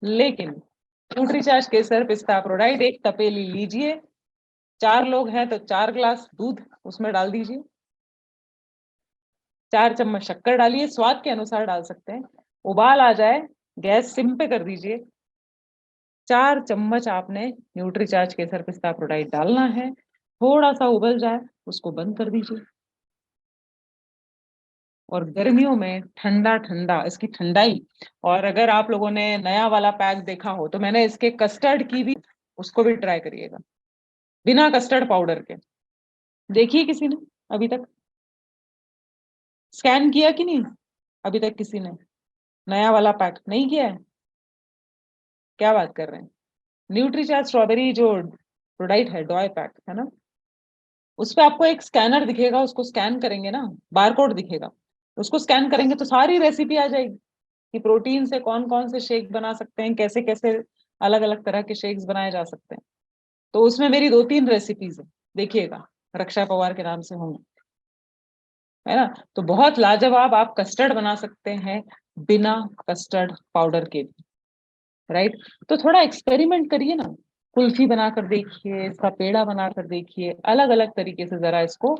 लेकिन न्यूट्रीचार्ज केसर पिस्ता प्रोडाइट एक तपेली लीजिए, 4 लोग हैं तो 4 ग्लास दूध उसमें डाल दीजिए, 4 चम्मच शक्कर डालिए, स्वाद के अनुसार डाल सकते हैं। उबाल आ जाए, गैस सिम पे कर दीजिए, 4 चम्मच आपने न्यूट्रीचार्ज केसर पिस्ता प्रोडाइट डालना है, थोड़ा सा उबल जाए उसको बंद कर दीजिए। और गर्मियों में ठंडा ठंडा इसकी ठंडाई, और अगर आप लोगों ने नया वाला पैक देखा हो तो मैंने इसके कस्टर्ड की भी, उसको भी ट्राई करिएगा, बिना कस्टर्ड पाउडर के। देखिए किसी ने अभी तक स्कैन किया कि नहीं? अभी तक किसी ने नया वाला पैक नहीं किया है? क्या बात कर रहे हैं? न्यूट्रीचार्ज स्ट्रॉबेरी जो प्रोडाइट है, डॉय पैक है ना, उस पे आपको एक स्कैनर दिखेगा, उसको स्कैन करेंगे ना, बारकोड दिखेगा, उसको स्कैन करेंगे तो सारी रेसिपी आ जाएगी कि प्रोटीन से कौन कौन से शेक बना सकते हैं, कैसे कैसे अलग अलग तरह के शेक्स बनाए जा सकते हैं। तो उसमें मेरी 2-3 रेसिपीज है, देखिएगा, रक्षा पवार के नाम से होंगे, है ना। तो बहुत लाजवाब आप कस्टर्ड बना सकते हैं बिना कस्टर्ड पाउडर के भी, राइट। तो थोड़ा एक्सपेरिमेंट करिए ना, कुल्फी बनाकर देखिए, इसका पेड़ा बनाकर देखिए, अलग अलग तरीके से जरा इसको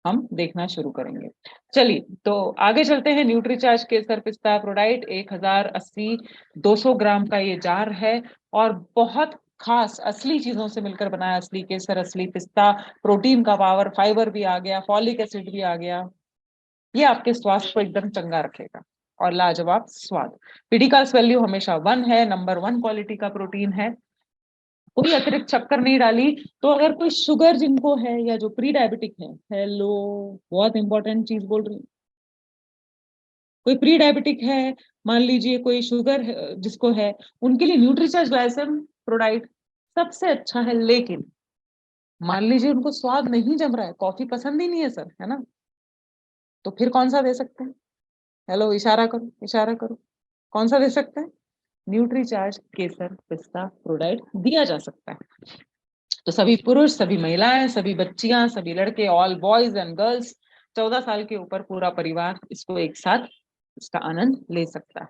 हम देखना शुरू करेंगे। चलिए तो आगे चलते हैं। न्यूट्रीचार्ज केसर पिस्ता प्रोडाइट 1080 200 ग्राम का ये जार है, और बहुत खास असली चीजों से मिलकर बना है, असली केसर, असली पिस्ता, प्रोटीन का पावर, फाइबर भी आ गया, फॉलिक एसिड भी आ गया, ये आपके स्वास्थ्य को एकदम चंगा रखेगा, और लाजवाब स्वाद। पीडिकास वैल्यू हमेशा 1 है, नंबर 1 क्वालिटी का प्रोटीन है, कोई अतिरिक्त शक्कर नहीं डाली। तो अगर कोई शुगर जिनको है या जो प्री डायबिटिक है, हेलो, बहुत इंपॉर्टेंट चीज बोल रही हूँ, कोई प्री डायबिटिक है, मान लीजिए कोई शुगर जिसको है, उनके लिए न्यूट्रीचार्ज ग्लाइसम प्रोडाइट सबसे अच्छा है। लेकिन मान लीजिए उनको स्वाद नहीं जम रहा है, कॉफी पसंद ही नहीं है सर, है ना, तो फिर कौन सा दे सकते हैं? हेलो, इशारा करो, इशारा करो, कौन सा दे सकते हैं? न्यूट्रीचार्ज केसर पिस्ता प्रोडाइट दिया जा सकता है। तो सभी पुरुष, सभी महिलाएं, सभी बच्चियां, सभी लड़के, ऑल बॉयज एंड गर्ल्स, 14 साल के ऊपर पूरा परिवार इसको एक साथ इसका आनंद ले सकता है।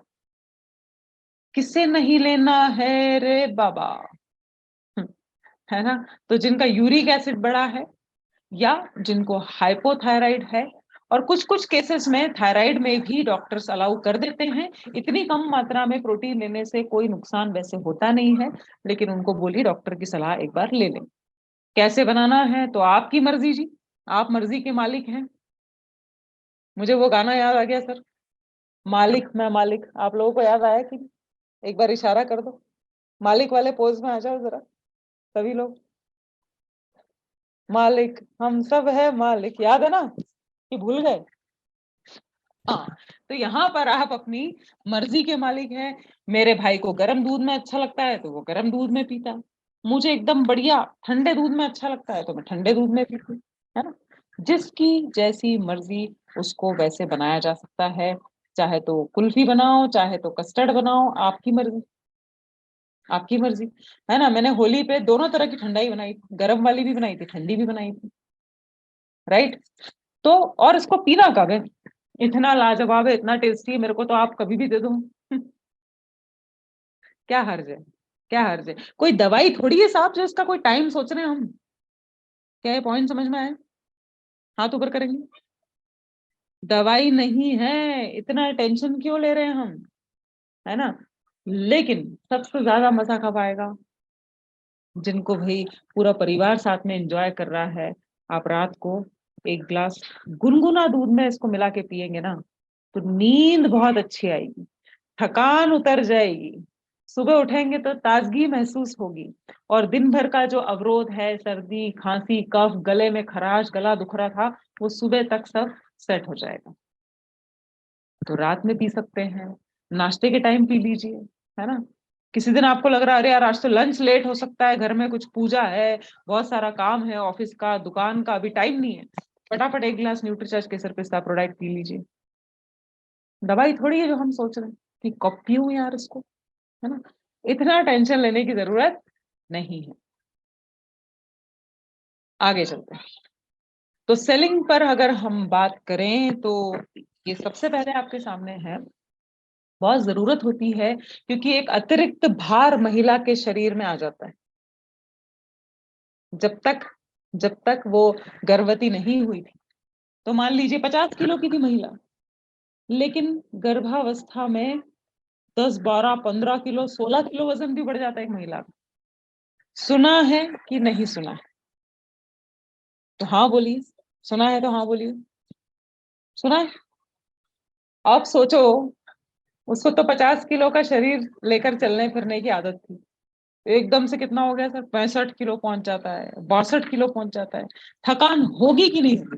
किसे नहीं लेना है रे बाबा, है ना। तो जिनका यूरिक एसिड बढ़ा है, या जिनको हाइपोथायराइड है, और कुछ कुछ केसेस में थायराइड में भी डॉक्टर्स अलाउ कर देते हैं, इतनी कम मात्रा में प्रोटीन लेने से कोई नुकसान वैसे होता नहीं है, लेकिन उनको बोलिए डॉक्टर की सलाह एक बार ले लें। कैसे बनाना है तो आपकी मर्जी जी, आप मर्जी के मालिक हैं। मुझे वो गाना याद आ गया सर, मालिक मैं मालिक, आप लोगों को याद आया कि? एक बार इशारा कर दो, मालिक वाले पोज में आ जाओ जरा सभी लोग। मालिक हम सब है मालिक, याद है ना कि भूल गए? हाँ, तो यहाँ पर आप अपनी मर्जी के मालिक हैं। मेरे भाई को गर्म दूध में अच्छा लगता है तो वो गर्म दूध में पीता है, मुझे एकदम बढ़िया ठंडे दूध में अच्छा लगता है तो मैं ठंडे दूध में पीती हूँ, है ना। जिसकी जैसी मर्जी उसको वैसे बनाया जा सकता है, चाहे तो कुल्फी बनाओ, चाहे तो कस्टर्ड बनाओ, आपकी मर्जी, आपकी मर्जी, है ना। मैंने होली पे दोनों तरह की ठंडाई बनाई थी, गर्म वाली भी बनाई थी, ठंडी भी बनाई थी, राइट। तो और इसको पीना कब है? इतना लाजवाब है, इतना टेस्टी है, मेरे को तो आप कभी भी दे दो। क्या हर्ज है, क्या हर्ज है? कोई दवाई थोड़ी है साहब जो इसका कोई टाइम सोच रहे हैं हम। क्या ये पॉइंट समझ में आया? हाथ ऊपर करेंगे। दवाई नहीं है, इतना टेंशन क्यों ले रहे हैं हम, है ना। लेकिन सबसे ज्यादा मजा कब आएगा? जिनको भाई पूरा परिवार साथ में एंजॉय कर रहा है, आप रात को 1 ग्लास गुनगुना दूध में इसको मिला के पियेंगे ना, तो नींद बहुत अच्छी आएगी, थकान उतर जाएगी, सुबह उठेंगे तो ताजगी महसूस होगी, और दिन भर का जो अवरोध है, सर्दी, खांसी, कफ, गले में खराश, गला दुख रहा था, वो सुबह तक सब सेट हो जाएगा। तो रात में पी सकते हैं, नाश्ते के टाइम पी लीजिए, है ना। किसी दिन आपको लग रहा है अरे यार आज तो लंच लेट हो सकता है, घर में कुछ पूजा है, बहुत सारा काम है, ऑफिस का, दुकान का, अभी टाइम नहीं है, फटाफट एक गिलास न्यूट्रीचार्ज केसर पिस्ता प्रोडक्ट पी लीजिए। दवाई थोड़ी है जो हम सोच रहे हैं कि कब पीऊं यार इसको, है ना। इतना टेंशन लेने की जरूरत नहीं है। आगे चलते हैं। तो सेलिंग पर अगर हम बात करें तो ये सबसे पहले आपके सामने है, बहुत जरूरत होती है, क्योंकि एक अतिरिक्त भार महिला के शरीर में आ जाता है। जब तक वो गर्भवती नहीं हुई थी, तो मान लीजिए 50 किलो की थी महिला, लेकिन गर्भावस्था में 10, 12, 15 किलो, 16 किलो वजन भी बढ़ जाता है एक महिला का। सुना है कि नहीं सुना है? तो हाँ बोलिए। सुना है तो हाँ बोलिए। सुना है? आप सोचो, उसको तो 50 किलो का शरीर लेकर चलने फिरने की आदत थी, एकदम से कितना हो गया सर, 65 किलो पहुंच जाता है, 62 किलो पहुंच जाता है। थकान होगी कि नहीं होगी?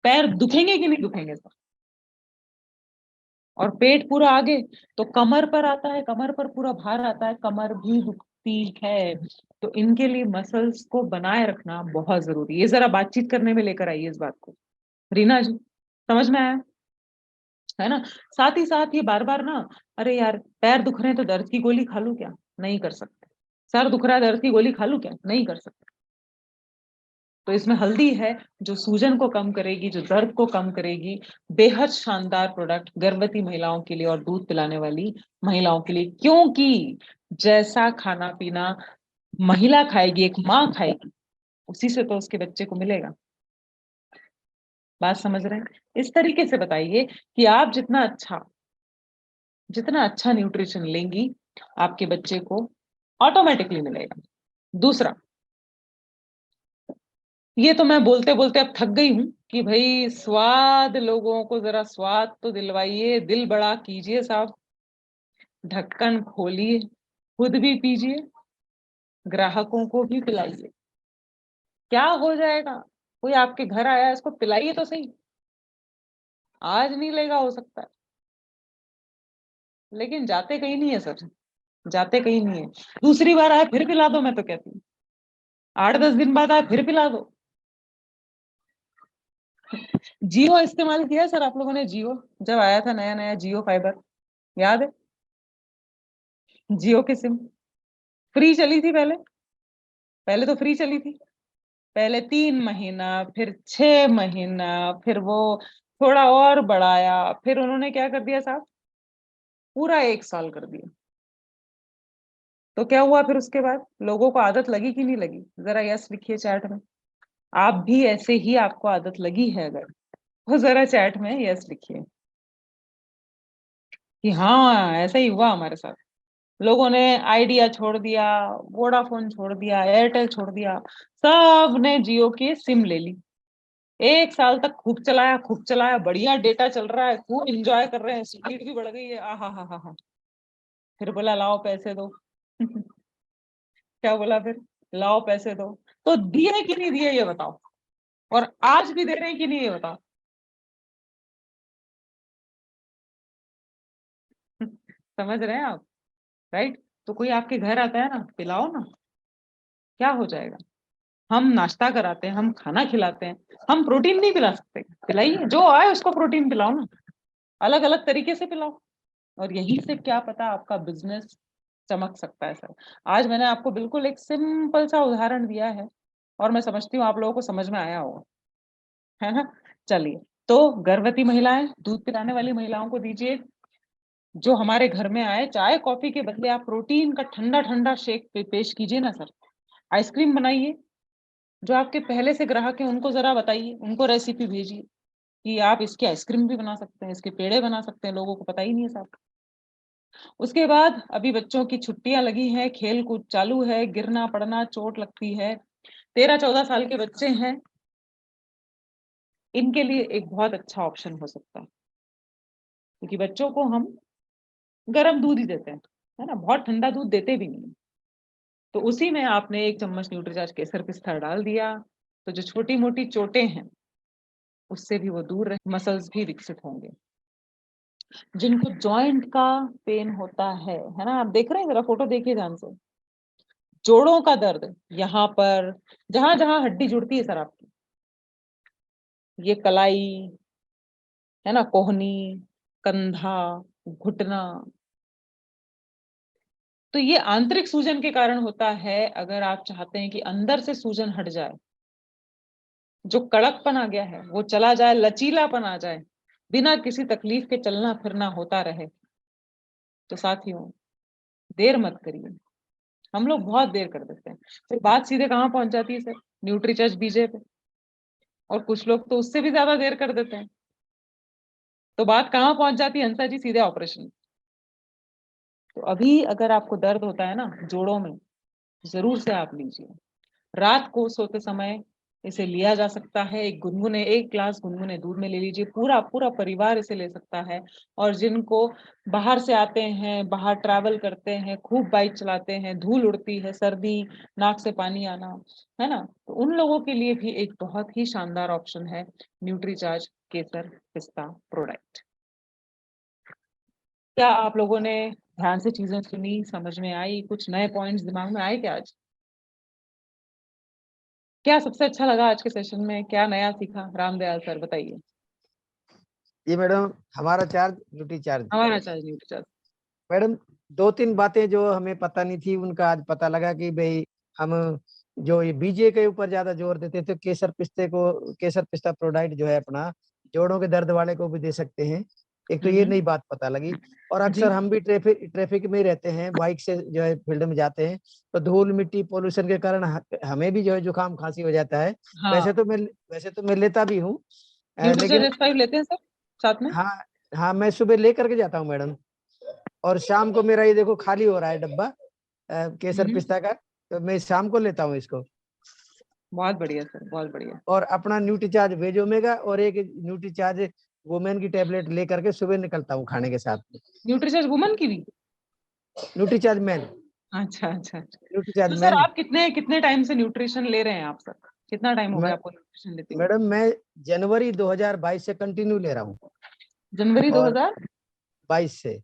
पैर दुखेंगे कि नहीं दुखेंगे सर? और पेट पूरा आगे तो कमर पर आता है, कमर पर पूरा भार आता है, कमर भी दुखती है। तो इनके लिए मसल्स को बनाए रखना बहुत जरूरी है। ये जरा बातचीत करने में लेकर आइए इस बात को, रीना जी, समझ में आया? है ना। साथ ही साथ ये बार बार ना, अरे यार पैर दुख रहे हैं तो दर्द की गोली खा लूं क्या? नहीं कर सकते। सर दुख रहा है, दर्द की गोली खा लूं क्या? नहीं कर सकते। तो इसमें हल्दी है, जो सूजन को कम करेगी, जो दर्द को कम करेगी। बेहद शानदार प्रोडक्ट गर्भवती महिलाओं के लिए और दूध पिलाने वाली महिलाओं के लिए, क्योंकि जैसा खाना पीना महिला खाएगी, एक माँ खाएगी, उसी से तो उसके बच्चे को मिलेगा। बात समझ रहे हैं? इस तरीके से बताइए कि आप जितना अच्छा न्यूट्रिशन लेंगी, आपके बच्चे को ऑटोमेटिकली मिलेगा। दूसरा, ये तो मैं बोलते बोलते अब थक गई हूं कि भाई स्वाद, लोगों को जरा स्वाद तो दिलवाइए, दिल बड़ा कीजिए साहब, ढक्कन खोलिए, खुद भी पीजिए, ग्राहकों को भी पिलाइए। क्या हो जाएगा? कोई आपके घर आया है, इसको पिलाइए तो सही। आज नहीं लेगा हो सकता है, लेकिन जाते कहीं नहीं है सर, जाते कहीं नहीं है। दूसरी बार आए फिर पिला दो, मैं तो कहती हूँ 8-10 दिन बाद आए फिर पिला दो। जियो इस्तेमाल किया सर आप लोगों ने? जियो जब आया था नया नया, जियो फाइबर, याद है? जियो की सिम फ्री चली थी पहले, पहले तो फ्री चली थी। पहले 3 महीना, फिर 6 महीना, फिर वो थोड़ा और बढ़ाया, फिर उन्होंने क्या कर दिया साहब, पूरा 1 साल कर दिया। तो क्या हुआ फिर उसके बाद? लोगों को आदत लगी कि नहीं लगी? जरा यस लिखिए चैट में। आप भी ऐसे ही आपको आदत लगी है अगर, तो जरा चैट में यस लिखिए कि हाँ ऐसा ही हुआ हमारे साथ। लोगों ने आइडिया छोड़ दिया, वोडाफोन छोड़ दिया, एयरटेल छोड़ दिया, सब ने जियो की सिम ले ली। 1 साल तक खूब चलाया, खूब चलाया, बढ़िया डेटा चल रहा है, खूब एंजॉय कर रहे हैं, स्पीड भी बढ़ गई है, हा। फिर बोला लाओ पैसे दो। क्या बोला फिर? लाओ पैसे दो। तो दिए कि नहीं दिए ये बताओ, और आज भी दे रहे हैं कि नहीं ये बताओ। समझ रहे हैं आप? राइट। तो कोई आपके घर आता है ना, पिलाओ ना, क्या हो जाएगा? हम नाश्ता कराते हैं, हम खाना खिलाते हैं, हम प्रोटीन नहीं पिला सकते? पिलाइए, जो आए उसको प्रोटीन पिलाओ ना, अलग अलग तरीके से पिलाओ, और यही से क्या पता आपका बिजनेस चमक सकता है सर। आज मैंने आपको बिल्कुल एक सिंपल सा उदाहरण दिया है, और मैं समझती हूँ आप लोगों को समझ में आया होगा, है ना। चलिए, तो गर्भवती महिलाएं, दूध पिलाने वाली महिलाओं को दीजिए। जो हमारे घर में आए, चाय कॉफी के बदले आप प्रोटीन का ठंडा ठंडा शेक पेश कीजिए ना सर। आइसक्रीम बनाइए, जो आपके पहले से ग्राहक हैं उनको जरा बताइए, उनको रेसिपी भेजिए कि आप इसकी आइसक्रीम भी बना सकते हैं, इसके पेड़े बना सकते हैं, लोगों को पता ही नहीं है साहब। उसके बाद अभी बच्चों की छुट्टियां लगी हैं, खेल कूद चालू है, गिरना पड़ना, चोट लगती है, 13-14 साल के बच्चे हैं, इनके लिए एक बहुत अच्छा ऑप्शन हो सकता है क्योंकि बच्चों को हम गर्म दूध ही देते हैं, है ना, बहुत ठंडा दूध देते भी नहीं। तो उसी में आपने 1 चम्मच न्यूट्रीचार्ज केसर पिस्ता डाल दिया, तो जो छोटी मोटी चोटें हैं उससे भी वो दूर रहे, मसल्स भी विकसित होंगे। जिनको जॉइंट का पेन होता है ना, आप देख रहे हैं, जरा फोटो देखिए ध्यान से, जोड़ों का दर्द यहाँ पर, जहां जहां हड्डी जुड़ती है सर आपकी, ये कलाई है ना, कोहनी, कंधा, घुटना, तो ये आंतरिक सूजन के कारण होता है। अगर आप चाहते हैं कि अंदर से सूजन हट जाए, जो कड़कपन आ गया है वो चला जाए, लचीलापन आ जाए, बिना किसी तकलीफ के चलना फिरना होता रहे, तो साथियों देर मत करिए। हम लोग बहुत देर कर देते हैं, फिर बात सीधे कहाँ पहुंच जाती है सर, न्यूट्रीचर्ज बीजे पे, और कुछ लोग तो उससे भी ज्यादा देर कर देते हैं। तो बात कहाँ पहुंच जाती है हंसा जी, सीधे ऑपरेशन। तो अभी अगर आपको दर्द होता है ना जोड़ों में, जरूर से आप लीजिए। रात को सोते समय इसे लिया जा सकता है, 1 ग्लास गुनगुने दूध में ले लीजिए, पूरा पूरा परिवार इसे ले सकता है। और जिनको बाहर से आते हैं, बाहर ट्रैवल करते हैं, खूब बाइक चलाते हैं, धूल उड़ती है, सर्दी, नाक से पानी आना, है ना, तो उन लोगों के लिए भी एक बहुत ही शानदार ऑप्शन है न्यूट्रीचार्ज केसर पिस्ता प्रोडक्ट। क्या आप लोगों ने ध्यान से चीजें सुनी, समझ में आई, कुछ नए पॉइंट्स दिमाग में आए क्या आज? क्या सबसे अच्छा लगा आज के सेशन में, क्या नया सीखा? रामदयाल सर बताइए। ये मैडम हमारा चार्ज ड्यूटी चार्ज हमारा चार्ज न्यूट्रीचार्ज मैडम 2-3 बातें जो हमें पता नहीं थी उनका आज पता लगा कि भाई हम जो ये बीजे के ऊपर ज्यादा जोर देते थे, केसर पिस्ता प्रोडक्ट जो है अपना जोड़ों के दर्द वाले को भी दे सकते हैं। एक तो ये नई बात पता लगी। और जी। अक्सर हम भी ट्रैफिक में ही रहते हैं, बाइक से जो है फील्ड में जाते हैं, तो धूल मिट्टी पोल्यूशन के कारण हमें भी जो है जुकाम खांसी हो जाता है। हाँ, वैसे तो मैं लेता भी हूँ, न्यूट्रीचार्ज लेकिन S5 लेते हैं सर साथ में? हाँ हाँ, मैं सुबह लेकर के जाता हूँ मैडम, और शाम को मेरा ये देखो खाली हो रहा है डब्बा केसर पिस्ता का, तो मैं शाम को लेता हूँ इसको। बहुत बढ़िया सर, बहुत बढ़िया। और अपना न्यूट्रीचार्ज वेज ओमेगा और एक न्यूट्रीचार्ज वुमेन की टेबलेट लेकर के सुबह निकलता हूँ खाने के साथ में। न्यूट्रीचार्ज वुमन की भी? न्यूट्रीचार्ज मैन अच्छा अच्छा अच्छा। न्यूट्रीचार्ज तो सर मैन आप कितने कितने टाइम से न्यूट्रिशन ले रहे हैं आप सर? कितना टाइम हो मैं गया आपको न्यूट्रिशन लेते हुए? मैडम मैं जनवरी 2022 से कंटिन्यू ले रहा हूँ। जनवरी और 2022 से से।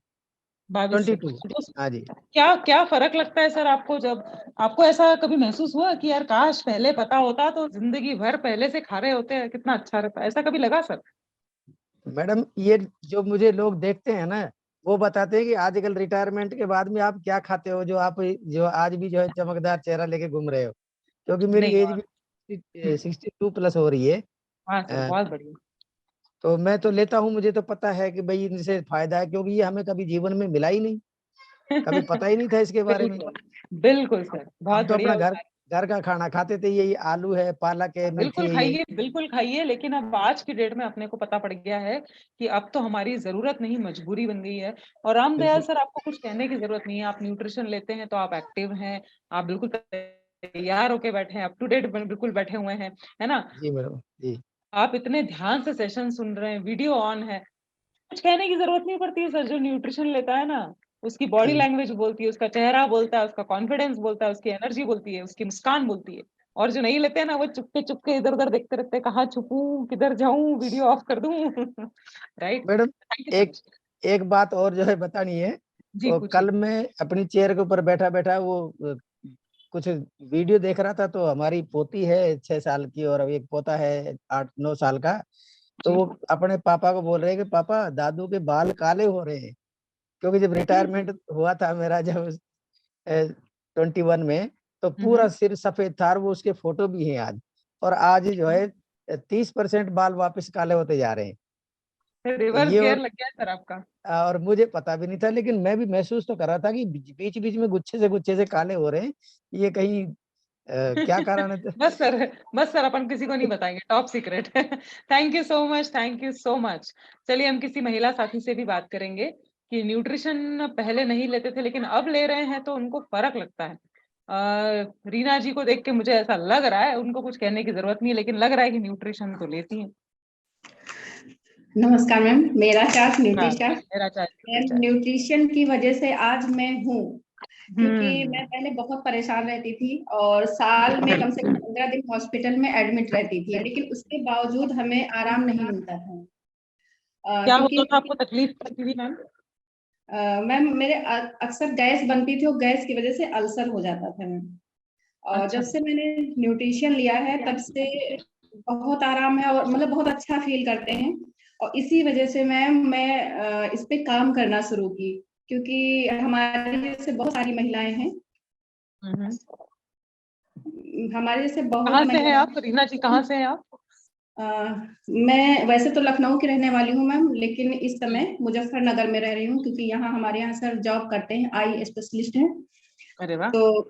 22। तो हाँ जी क्या क्या फर्क लगता है सर आपको, जब आपको ऐसा कभी महसूस हुआ कि यार काश पहले पता होता तो जिंदगी भर पहले से खा रहे होते, कितना अच्छा रहता, ऐसा कभी लगा सर? मैडम, ये जो मुझे लोग देखते हैं ना, वो बताते हैं कि आजकल रिटायरमेंट के बाद में आप क्या खाते हो जो आज भी जो है चमकदार चेहरा लेके घूम रहे हो, क्योंकि मेरी नहीं, एज भी 62 प्लस हो रही है। हाँ सर, अ, बहुत बढ़िया। तो मैं तो लेता हूँ, मुझे तो पता है कि भाई इनसे फायदा है, क्योंकि ये हमें कभी जीवन में मिला ही नहीं, कभी पता ही नहीं था इसके बारे में। बिल्कुल बिल्कुल सर, हम बहुत तो अपना बढ़िया। घर का खाना खाते थे, यही आलू है, पालक है, मेथी बिल्कुल है, यही। खाइए, बिल्कुल खाइए, लेकिन अब आज की डेट में अपने को पता पड़ गया है कि अब तो हमारी जरूरत नहीं, मजबूरी बन गई है। और रामदयाल बिल्कुल सर आपको कुछ कहने की जरूरत नहीं है, आप न्यूट्रिशन लेते हैं तो आप एक्टिव हैं, आप बिल्कुल तैयार होके बैठे हैं, अप टू डेट बिल्कुल बैठे हुए हैं, है ना। जी मैडम जी। आप इतने ध्यान से सेशन सुन रहे हैं, वीडियो ऑन है, कुछ कहने की जरूरत नहीं पड़ती है सर। जो न्यूट्रिशन लेता है ना, उसकी बॉडी जी लैंग्वेज बोलती है, उसका चेहरा बोलता है, उसका कॉन्फिडेंस बोलता है, उसकी एनर्जी बोलती है, उसकी मुस्कान बोलती है। और जो नहीं लेते हैं ना, वो चुपके चुपके इधर उधर देखते रहते हैं, कहाँ छुपूं, किधर जाऊं, वीडियो ऑफ कर दूं। राइट। मैडम, थैंक यू सो एक मच। एक बात और जो है बतानी है। जी वो पूछिए। कल मैं अपनी चेयर के ऊपर बैठा बैठा वो कुछ वीडियो देख रहा था, तो हमारी पोती है 6 साल की और अब एक पोता है 8-9 साल का। तो जी वो अपने पापा को बोल रहे हैं कि पापा, दादू के बाल काले हो रहे हैं, क्योंकि जब रिटायरमेंट हुआ था मेरा, जब 21 में, तो पूरा सिर सफेद था, और वो उसके फोटो भी हैं आज। और आज जो है 30% बाल वापस काले होते जा रहे हैं। तो रिवर्स ये गियर लग गया सर आपका। और मुझे पता भी नहीं था, लेकिन मैं भी महसूस तो कर रहा था कि बीच बीच में गुच्छे से काले हो रहे हैं। ये कहीं क्या कारण है? बस सर, बस सर, अपन किसी को नहीं बताएंगे, top secret. Thank you so much, thank you so much. चलिए हम किसी महिला साथी से भी बात करेंगे कि न्यूट्रिशन पहले नहीं लेते थे लेकिन अब ले रहे हैं तो उनको फर्क लगता है। रीना जी को देख के मुझे ऐसा लग रहा है, उनको कुछ कहने की जरूरत नहीं है, लेकिन लग रहा है कि न्यूट्रिशन तो लेती हैं। नमस्कार मैम, मेरा चार्ज हाँ, न्यूट्रीशन। मेरा चार्ज मैम न्यूट्रिशन की वजह से आज मैं हूँ, क्योंकि मैं हम्म, पहले बहुत परेशान रहती थी और साल में कम से कम 15 दिन हॉस्पिटल में एडमिट रहती थी, लेकिन उसके बावजूद हमें आराम नहीं मिलता था। क्या क्योंकि होता था आपको, तकलीफ होती थी मैम? मैम मेरे अक्सर गैस बनती थी और गैस की वजह से अल्सर हो जाता था मैम। और अच्छा, जब से मैंने न्यूट्रिशन लिया है तब से बहुत आराम है और मतलब बहुत अच्छा फील करते हैं। और इसी वजह से मैम मैं इस पे काम करना शुरू की, क्योंकि हमारे जैसे बहुत सारी महिलाएं हैं, हम्म। हमारे जैसे कहाँ बहुत से हैं महिलाएं। आप रीना जी, कहाँ से हैं आप? अ, मैं वैसे तो लखनऊ की रहने वाली हूँ मैम, लेकिन इस समय मुजफ्फरनगर में रह रही हूँ, क्योंकि यहाँ हमारे यहाँ सर जॉब करते हैं, आई स्पेशलिस्ट हैं। अरे वाह, तो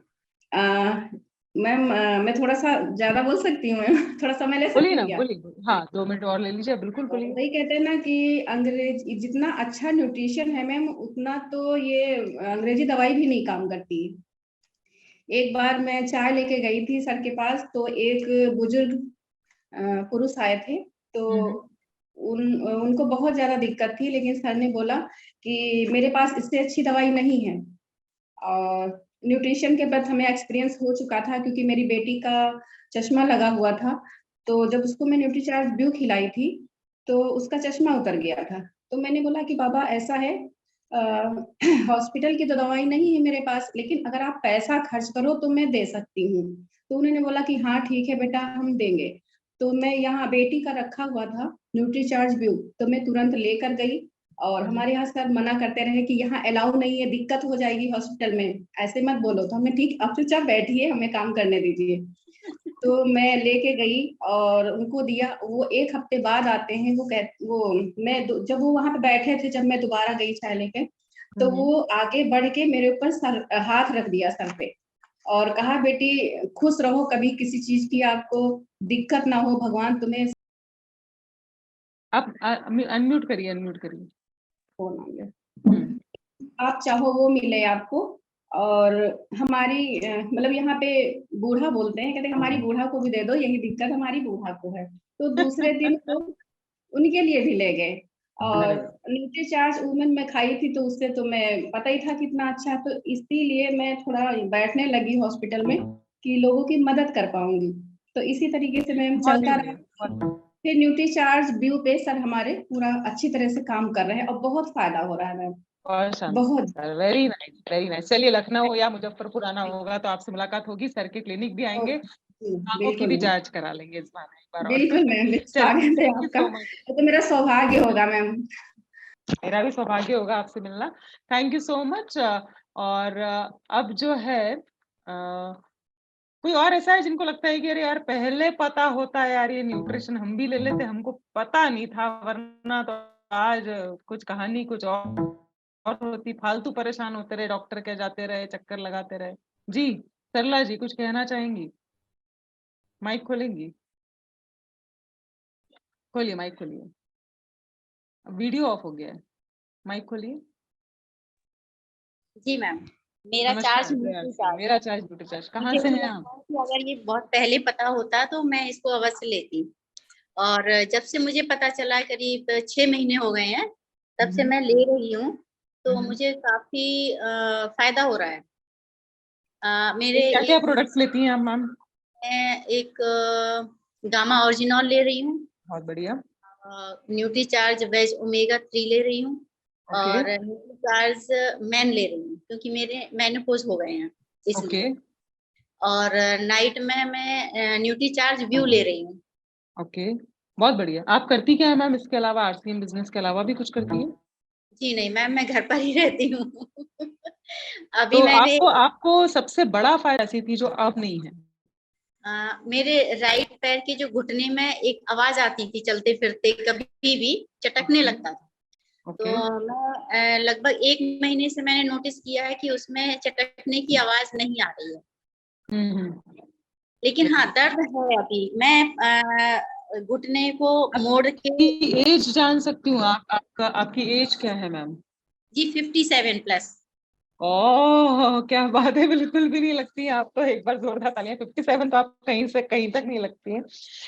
अ, मैम मैं थोड़ा सा ज्यादा बोल सकती हूँ मैम? थोड़ा समय ले बोलिए सकती ना, हूँ क्या? बोलिए, हाँ 2 मिनट और ले लीजिए, बिल्कुल बोलिए। वही कहते हैं ना कि जितना अच्छा न्यूट्रिशन है मैम, उतना तो ये अंग्रेजी दवाई भी नहीं काम करती। एक बार मैं चाय लेके गई थी सर के पास, तो एक बुजुर्ग पुरुष आए थे। तो हम्म, उनको बहुत ज्यादा दिक्कत थी, लेकिन सर ने बोला कि मेरे पास इससे अच्छी दवाई नहीं है। और न्यूट्रिशन के बाद हमें एक्सपीरियंस हो चुका था, क्योंकि मेरी बेटी का चश्मा लगा हुआ था। तो जब उसको मैं न्यूट्रीचार्ज ब्यू खिलाई थी, तो उसका चश्मा उतर गया था। तो मैंने बोला कि बाबा ऐसा है, हॉस्पिटल की तो दवाई नहीं है मेरे पास, लेकिन अगर आप पैसा खर्च करो तो मैं दे सकती हूँ। तो उन्होंने बोला कि हाँ ठीक है बेटा, हम देंगे। तो मैं यहाँ बेटी का रखा हुआ था न्यूट्रीचार्ज ब्यू, तो मैं तुरंत लेकर गई। और हमारे यहाँ सर मना करते रहे कि यहाँ अलाउ नहीं है, दिक्कत हो जाएगी हॉस्पिटल में, ऐसे मत बोलो। तो हमें ठीक, आप चुपचाप बैठिए, हमें काम करने दीजिए। तो मैं लेके गई और उनको दिया। वो 1 हफ्ते बाद आते हैं, वो जब वो वहां पे बैठे थे, जब मैं दोबारा गई चाय लेके, तो हम्म। वो आगे बढ़ के मेरे ऊपर हाथ रख दिया सर पे और कहा बेटी खुश रहो, कभी किसी चीज की आपको दिक्कत ना हो, भगवान तुम्हें आप अनम्यूट करिए, अनम्यूट करिए। फोन आ गया, हम्म, आप चाहो वो मिले आपको। और हमारी मतलब यहाँ पे बूढ़ा बोलते हैं, कहते हैं हमारी बूढ़ा को भी दे दो, यही दिक्कत हमारी बूढ़ा को है। तो दूसरे दिन तो उनके लिए भी ले गए। और अरे न्यूट्रीचार्ज वुमेन में खाई थी, तो उससे तो मैं पता ही था कितना अच्छा है, तो इसीलिए मैं थोड़ा बैठने लगी हॉस्पिटल में कि लोगों की मदद कर पाऊंगी। तो इसी तरीके से मैम बहुत ही चलता बढ़िया, रहा। फिर न्यूट्रीचार्ज ब्यू पे सर हमारे पूरा अच्छी तरह से काम कर रहे हैं और बहुत फायदा हो रहा है मैम, बहुत बहुत। शानदार, वेरी नाइस, वेरी नाइस। चलिए, लखनऊ या मुजफ्फरपुर आना होगा तो आपसे मुलाकात होगी, सर के क्लिनिक भी आएंगे, आंखों की बिल्कुल भी मैम, जांच करा लेंगे इस बार, एक बार और। बिल्कुल मैम, चलिए, स्वागत है थैंक यू आपका। So much. वो तो मेरा सौभाग्य होगा मैम। मेरा भी सौभाग्य होगा आपसे मिलना। Thank you so much. और अब जो है, कोई और ऐसा है जिनको लगता है कि अरे यार पहले पता होता है यार, ये न्यूट्रिशन हम भी ले लेते, हमको पता नहीं था, वरना तो आज कुछ कहानी कुछ और होती, फालतू परेशान होते रहे, डॉक्टर के जाते रहे, चक्कर लगाते रहे। जी, सरला जी कुछ कहना चाहेंगी? माइक खोलेंगी? खोलिए, माइक खोलिए। वीडियो ऑफ हो गया है, माइक खोलिए। जी मैम, मेरा चार्ज नमस्कार, न्यूट्री चार्ज। मेरा चार्ज ब्यूटी चार्ज, कहाँ मुझे से ऐसा हैं आप? लगता है कि अगर ये बहुत पहले पता होता तो मैं इसको अवश्य लेती। और जब से मुझे पता चला, करीब 6 महीने हो गए हैं, तब से मैं ले रही हूँ। तो मुझे काफी फायदा हो रहा है। मेरे क्या क्या एक प्रोडक्ट्स लेती हैं आप मैम? मैं एक गामा ओरिजिनल ले रही हूँ, बहुत बढ़िया। न्यूट्री चार्ज वेज ओमेगा 3 ले रही हूँ, ओके, और न्यूट्री चार्ज मैन ले रही हूँ, क्योंकि मेरे मेनोपॉज हो गए हैं ओके, इसलिए। और नाइट में मैं न्यूट्री चार्ज व्यू ले रही हूँ। ओके, बहुत बढ़िया। आप करती क्या है मैम इसके अलावा, आरसीएम बिजनेस के अलावा भी कुछ करती हैं? जी नहीं मैम, मैं घर पर ही रहती हूँ। अभी तो मैंने आपको आपको सबसे बड़ा फायदा ऐसी थी जो अब नहीं है? मेरे राइट पैर के जो घुटने में एक आवाज आती थी चलते फिरते, कभी भी चटकने ओके, लगता था। ओके, तो मैं लगभग 1 महीने से मैंने नोटिस किया है कि उसमें चटकने की आवाज नहीं आ रही है। हम्म। लेकिन हाँ, दर्द है अभी। मैं घुटने को मोड़ के। आपकी एज जान सकती हूँ? आपकी एज क्या है मैम? जी 57+। ओह क्या बात है, बिल्कुल भी नहीं लगती है। आप तो एक बार जोरदार तालियां, 57 तो आप कहीं से कहीं तक नहीं लगती है।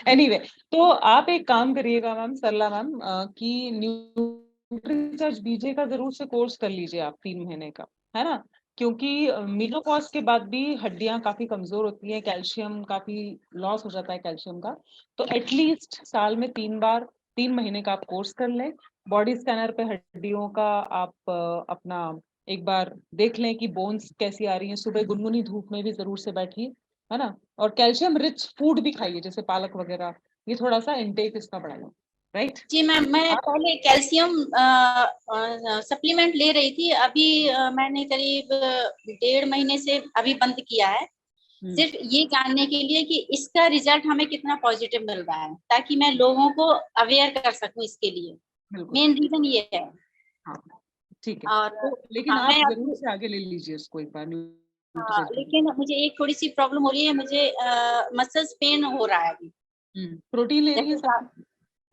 एनीवे तो आप एक काम करिएगा मैम, सरला मैम, कि न्यूट्रीचर्ज बीजे का जरूर से कोर्स कर लीजिए आप 3 महीने का, है ना। क्योंकि मेनोपॉज के बाद भी हड्डियां काफी कमजोर होती हैं, कैल्शियम काफी लॉस हो जाता है कैल्शियम का। तो एटलीस्ट साल में 3 बार 3 महीने का आप कोर्स कर लें। बॉडी स्कैनर पे हड्डियों का आप अपना एक बार देख लें कि बोन्स कैसी आ रही हैं। सुबह गुनगुनी धूप में भी जरूर से बैठिए, है ना। और कैल्शियम रिच फूड भी खाइए, जैसे पालक वगैरह, ये थोड़ा सा इनटेक इसका बढ़ाइए, राइट। जी मैम, मैं आप पहले कैल्शियम सप्लीमेंट ले रही थी। अभी मैंने करीब 1.5 महीने से अभी बंद किया है, सिर्फ ये जानने के लिए कि इसका रिजल्ट हमें कितना पॉजिटिव मिल रहा है, ताकि मैं लोगों को अवेयर कर सकूं इसके लिए। बिल्कुल मेन रीजन ये है। हाँ ठीक है। और तो लेकिन हाँ, आप मैं जरूर अभी से आगे ले लीजिए इसको एक बार हाँ, न्यूट्रीचर्ज। लेकिन मुझे एक थोड़ी सी प्रॉब्लम हो रही है, मुझे मसल्स पेन हो रहा है अभी। प्रोटीन ले रही है जैसे सब?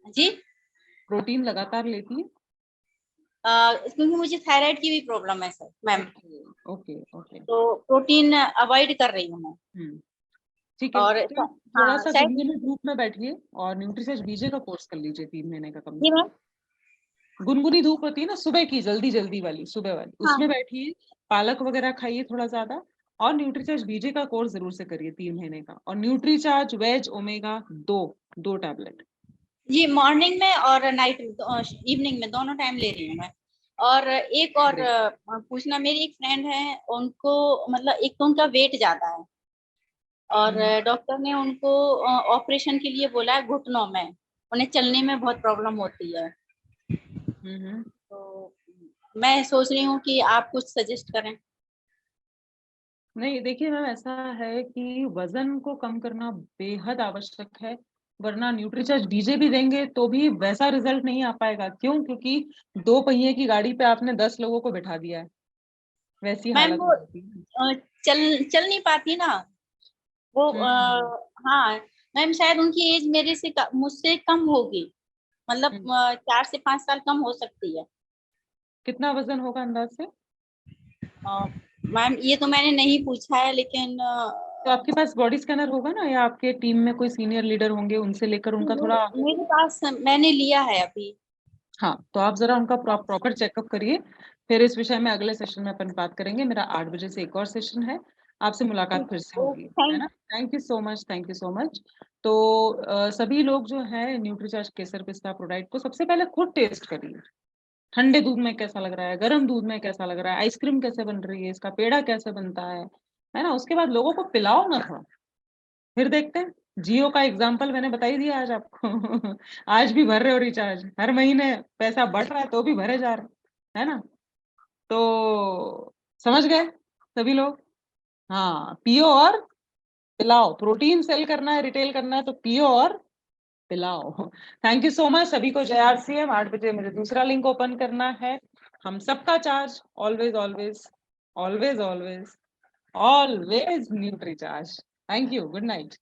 जी, प्रोटीन लगातार लेती है? क्योंकि मुझे थायराइड की भी प्रॉब्लम है sir ma'am, okay okay okay. तो प्रोटीन अवॉइड कर रही हूँ मैं। ठीक है, और तो थोड़ा हाँ सा शायद। गुनगुनी धूप में बैठिए और न्यूट्रीचर्ज बीजे का कोर्स कर लीजिए 3 महीने का कम जी से मैम। कम। गुनगुनी धूप होती है ना सुबह की, जल्दी जल्दी वाली, सुबह वाली, हाँ उसमें बैठिए। पालक वगैरह खाइए थोड़ा ज्यादा, और न्यूट्रीचार्ज बीजे का कोर्स जरूर से करिए 3 महीने का। और न्यूट्रीचार्ज वेज ओमेगा 2 टैबलेट। जी, मॉर्निंग में और नाइट में, इवनिंग में, दोनों टाइम ले रही हूँ मैं। और एक और ग्रेट। पूछना, मेरी एक फ्रेंड है, उनको मतलब एक तो उनका वेट ज्यादा है, और डॉक्टर ने उनको ऑपरेशन के लिए बोला है घुटनों में, उन्हें चलने में बहुत प्रॉब्लम होती है। तो मैं सोच रही हूँ कि आप कुछ सजेस्ट करें। नहीं देखिए मैम, ऐसा है कि वजन को कम करना बेहद आवश्यक है, वरना न्यूट्रीचार्ज बीजे भी देंगे तो भी वैसा रिजल्ट नहीं आ पाएगा। क्यों? क्योंकि 2 पहिए की गाड़ी पे आपने 10 लोगों को बिठा दिया है, वैसी मैम हालत हो वो जाती है। चल नहीं पाती ना वो। हम्म हाँ मैम, शायद उनकी एज मेरे से मुझसे कम होगी, मतलब हम्म। 4 से 5 साल कम हो सकती है। कितना वजन होगा अंदाज से? मैम ये तो मैंने नहीं पूछा है, लेकिन तो आपके पास बॉडी स्कैनर होगा ना, या आपके टीम में कोई सीनियर लीडर होंगे, उनसे लेकर उनका थोड़ा। मेरे पास मैंने लिया है अभी। हाँ तो आप जरा उनका प्रॉपर चेकअप करिए। फिर इस विषय में अगले सेशन में अपन बात करेंगे। मेरा 8 बजे से एक और सेशन है, आपसे मुलाकात फिर से होगी, है ना। Thank you so much, thank you so much. तो सभी लोग जो है न्यूट्रीचार्ज केसर पिस्ता प्रोडाक्ट को सबसे पहले खुद टेस्ट करिए। ठंडे दूध में कैसा लग रहा है, गर्म दूध में कैसा लग रहा है, आइसक्रीम कैसे बन रही है, इसका पेड़ा कैसे बनता है ना। उसके बाद लोगों को पिलाओ ना थोड़ा, फिर देखते हैं। जियो का एग्जाम्पल मैंने बता ही दिया आज आपको। आज भी भर रहे हो रिचार्ज, हर महीने पैसा बढ़ रहा है तो भी भरे जा रहे है ना। तो समझ गए सभी लोग। हाँ, पियो और पिलाओ। प्रोटीन सेल करना है, रिटेल करना है, तो पियो और पिलाओ। थैंक यू सो मच सभी को। जय RCM। 8 बजे मुझे दूसरा लिंक ओपन करना है। हम सबका charge always always always always always nutri charge. Thank you, good night.